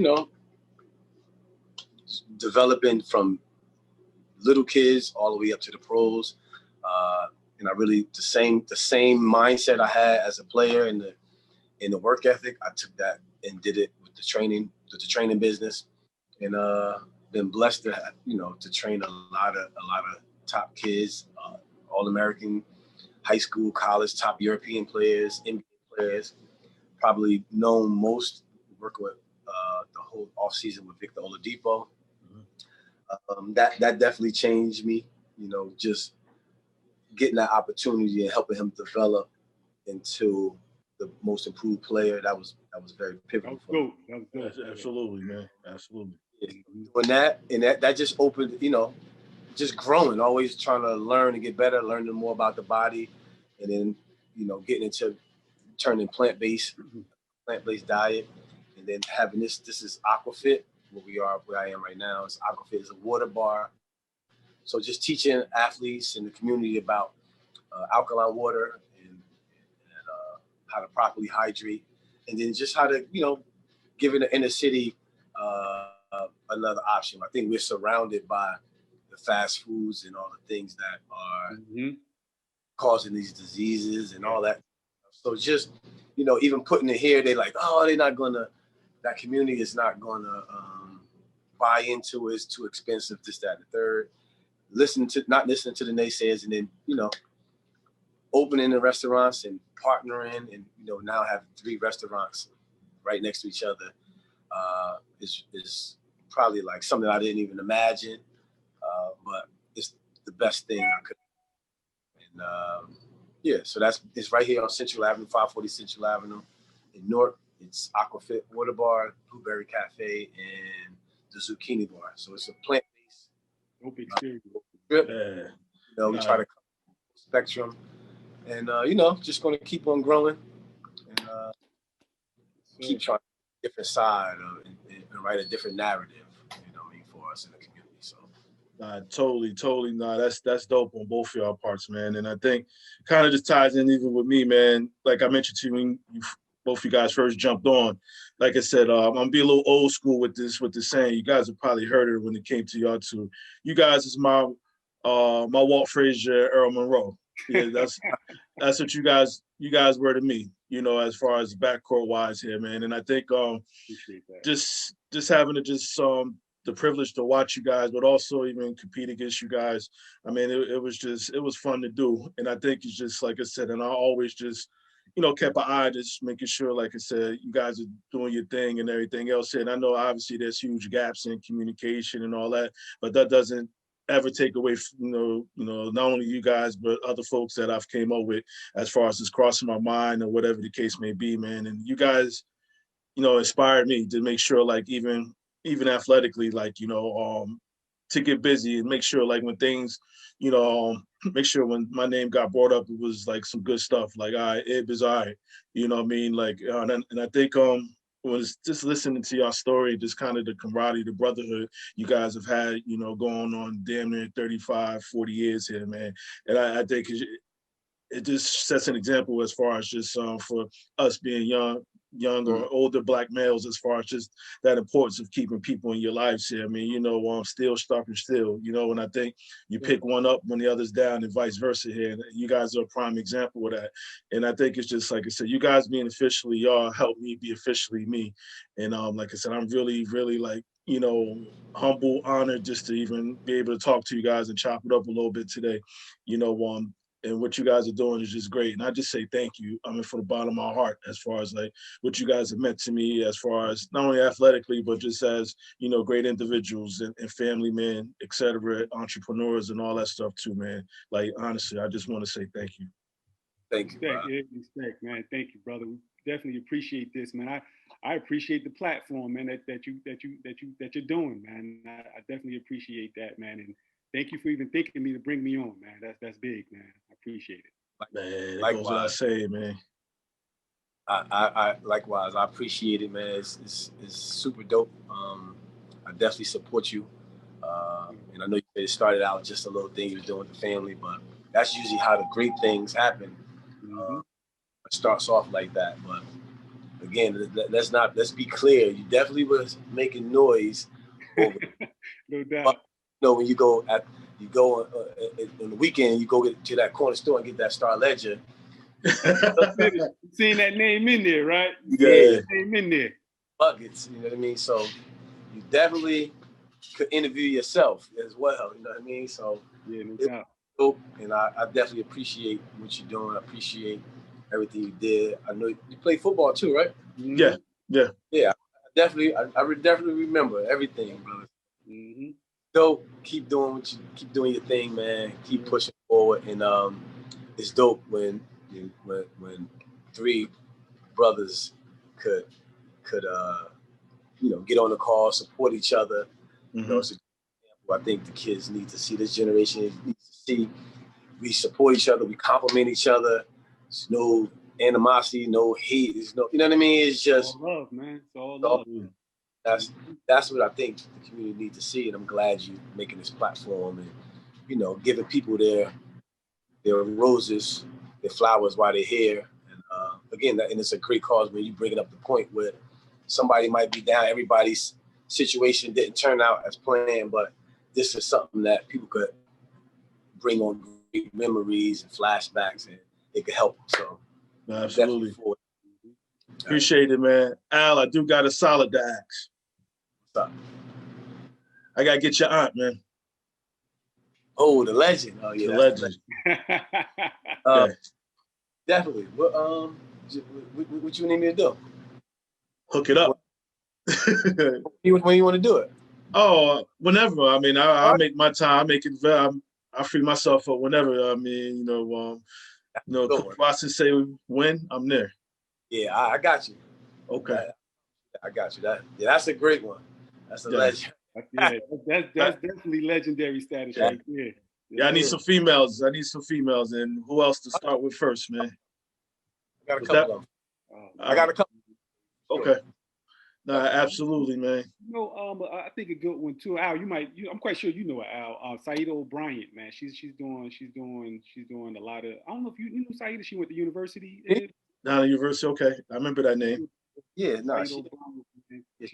developing from little kids all the way up to the pros. And I really the same mindset I had as a player and the work ethic, I took that and did it with the training business, and been blessed to to train a lot of top kids, all American, high school, college, top European players, NBA players. Probably known most working with the whole off season with Victor Oladipo. That definitely changed me. Just getting that opportunity and helping him develop into the most improved player. That was very pivotal for me. That was dope. Absolutely, man. Absolutely. Yeah. Doing that, and that just opened, just growing, always trying to learn and get better, learning more about the body, and then, getting into turning plant-based diet, and then having this is Aquafit, where I am right now. It's Aquafit is a water bar. So just teaching athletes in the community about alkaline water and how to properly hydrate, and then just how to, give in the inner city another option. I think we're surrounded by the fast foods and all the things that are causing these diseases and all that. So just, even putting it here, they like, oh, that community is not gonna buy into it. It's too expensive, this, that, and the third. Not listening to the naysayers, and then, opening the restaurants and partnering, and, now have 3 restaurants right next to each other is probably like something I didn't even imagine, but it's the best thing I could. And so it's right here on Central Avenue, 540 Central Avenue in Newark. It's Aquafit Water Bar, Blueberry Cafe, and the Zucchini Bar. So it's a plant-based trip. We try to cover the spectrum, and just going to keep on growing, and keep trying a different side of and write a different narrative, for us in the community. So. Totally. Nah, that's dope on both of y'all parts, man. And I think kind of just ties in even with me, man. Like I mentioned to you when both of you guys first jumped on. Like I said, I'm gonna be a little old school with this saying. You guys have probably heard it when it came to y'all too. You guys is my Walt Frazier, Earl Monroe. Yeah, that's what you guys were to me, as far as backcourt wise here, man. And I think just having to the privilege to watch you guys, but also even compete against you guys. I mean, it was fun to do. And I think it's just, like I said, and I always just, kept an eye just making sure, like I said, you guys are doing your thing and everything else. And I know obviously there's huge gaps in communication and all that, but that doesn't ever take away from, not only you guys, but other folks that I've came up with as far as just crossing my mind or whatever the case may be, man. And you guys, inspired me to make sure, like, even athletically, like, to get busy and make sure, like, when things, make sure when my name got brought up, it was like some good stuff. Like, all right, Ib is all right. You know what I mean? Like, and I think was just listening to your story, just kind of the camaraderie, the brotherhood you guys have had, going on damn near 35, 40 years here, man. And I think it just sets an example as far as just for us being young or older Black males, as far as just that importance of keeping people in your lives here. I mean, steel sharpens steel, and I think you pick one up when the other's down and vice versa here. And you guys are a prime example of that. And I think it's just, like I said, you guys being officially y'all helped me be officially me. And like I said, I'm really, really, like, humble, honored just to even be able to talk to you guys and chop it up a little bit today. And what you guys are doing is just great. And I just say thank you. I mean, from the bottom of my heart, as far as, like, what you guys have meant to me, as far as not only athletically, but just as, great individuals and family men, et cetera, entrepreneurs and all that stuff too, man. Like, honestly, I just want to say thank you. Thank you. Respect, man. Thank you, brother. We definitely appreciate this, man. I appreciate the platform, man, that you're doing, man. I definitely appreciate that, man. And thank you for even thinking of me to bring me on, man. That's big, man. I appreciate it. Man, that goes what I say, man. I likewise, I appreciate it, man. It's super dope. I definitely support you. And I know you started out just a little thing you were doing with the family, but that's usually how the great things happen. It starts off like that. But again, let's be clear. You definitely was making noise over no doubt. know, when you go on the weekend, you go get to that corner store and get that Star Ledger. Seeing that name in there, right? Yeah. Name in there. Buckets, you know what I mean? So you definitely could interview yourself as well, you know what I mean? So yeah, no doubt. Dope, and I definitely appreciate what you're doing. I appreciate everything you did. I know you play football too, right? Yeah. I definitely remember everything, brother. Mm-hmm. Dope. Keep doing your thing, man. Keep pushing forward, and it's dope when three brothers could get on the call, support each other. You know, it's I think the kids need to see, this generation needs to see. We support each other, we compliment each other. There's no animosity, no hate. There's no, you know what I mean? It's just all love, man. It's all love. That's what I think the community needs to see, and I'm glad you're making this platform and giving people their roses, their flowers while they're here. And again, and it's a great cause when you bring it up the point where somebody might be down, everybody's situation didn't turn out as planned, but this is something that people could bring on great memories and flashbacks, and it could help. So absolutely. Appreciate it, man. Al, I do got a solid to ask. What's up? I gotta get your aunt, man. Oh, the legend. Oh yeah, the legend. Definitely. What you need me to do? Hook it up. When you want to do it? Oh, whenever. I mean, I make my time. I make it. I free myself up whenever. I mean, Coach Watson say when, I'm there. Yeah, I got you. Okay. I got you. That's a great one. That's a legend. Yeah, that's definitely legendary status right there. Yeah, I need some females. And who else to start with first, man? I got a couple of them. I got a couple. Okay. No, absolutely, man. I think a good one too. Al, I'm quite sure you know Al. Saida O'Brien, man. She's doing a lot of. I don't know if you know Saida. She went to university. Down at university. Okay, I remember that name. Yeah, no, she's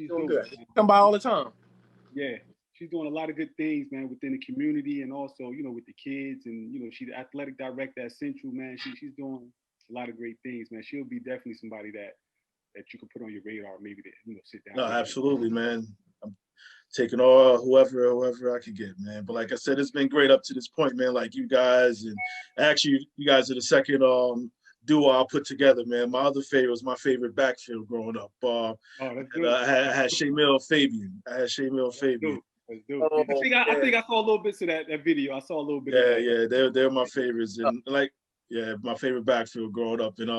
doing good. She come by all the time. Yeah, she's doing a lot of good things, man, within the community and also, with the kids. And she's the athletic director at Central, man. She's doing a lot of great things, man. She'll be definitely somebody that you can put on your radar, maybe to sit down. No, absolutely, man. I'm taking all whoever I could get, man. But like I said, it's been great up to this point, man. Like you guys, and actually, you guys are the second duo I'll put together, man. My other favorite was my favorite backfield growing up. That's good. I had Shamil Fabian. That's dope. I think I saw a little bits of that video. I saw a little bit. They're my favorites, and my favorite backfield growing up. And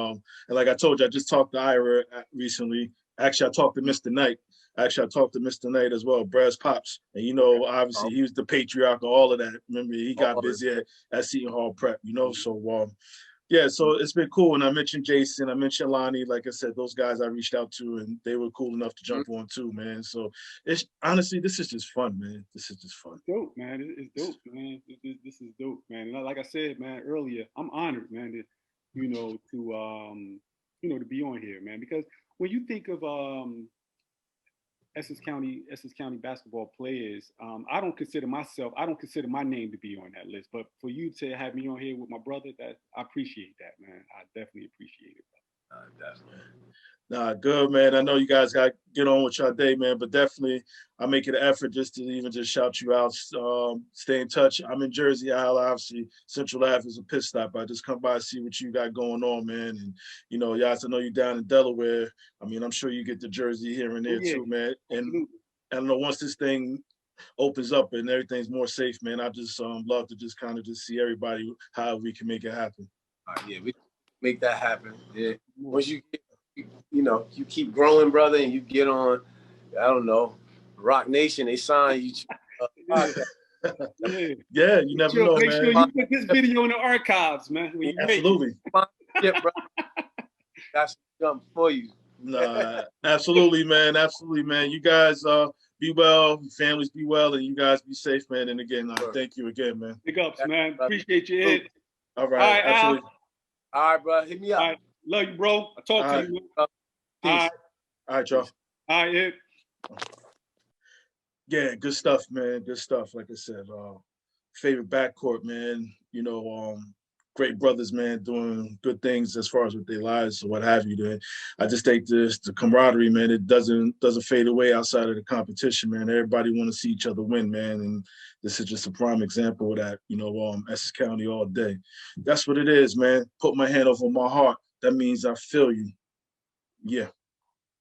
like I told you, I just talked to Ira recently. Actually, I talked to Mr. Knight. As well, Brad's pops. And obviously he was the patriarch of all of that. Remember, he got busy at Seton Hall Prep, so so it's been cool. And I mentioned Jason, I mentioned Lonnie. Like I said, those guys I reached out to, and they were cool enough to jump on too, man. So it's honestly, this is just fun, man. This is just fun. Dope, man. It's dope, man. This is dope, man. And like I said, man, earlier, I'm honored, man, to be on here, man. Because when you think of Essex County basketball players, I don't consider my name to be on that list. But for you to have me on here with my brother, I appreciate that, man. I definitely appreciate it, bro. Definitely. Nah, good, man. I know you guys got to get on with your day, man, but definitely I make it an effort just to even just shout you out, stay in touch. I'm in Jersey, obviously Central Ave is a pit stop. I just come by and see what you got going on, man. And, guys, I know you down in Delaware. I mean, I'm sure you get to Jersey here and there too, man. And I don't know, once this thing opens up and everything's more safe, man, I just love to just kind of just see everybody, how we can make it happen. We make that happen. Yeah. Once you get, you keep growing, brother, and you get on, I don't know, Rock Nation, they sign you. Yeah, you never know, make man. Sure you put this video in the archives, man. Absolutely. Yeah, bro. That's something for you. Nah, absolutely, man. Absolutely, man. You guys be well, families be well, and you guys be safe, man. And again, thank you again, man. Big ups, man. Appreciate you. All right, absolutely. All right, bro. Hit me up. All right. Love you, bro. I'll talk to you. Peace. All right, y'all. All right, Yeah, good stuff, man. Good stuff. Like I said, favorite backcourt, man. You know, great brothers, man, doing good things as far as with their lives or what have you. Then I just think the camaraderie, man, it doesn't fade away outside of the competition, man. Everybody want to see each other win, man, and this is just a prime example of that. You know, Essex County all day. That's what it is, man. Put my hand over my heart. That means I feel you. Yeah.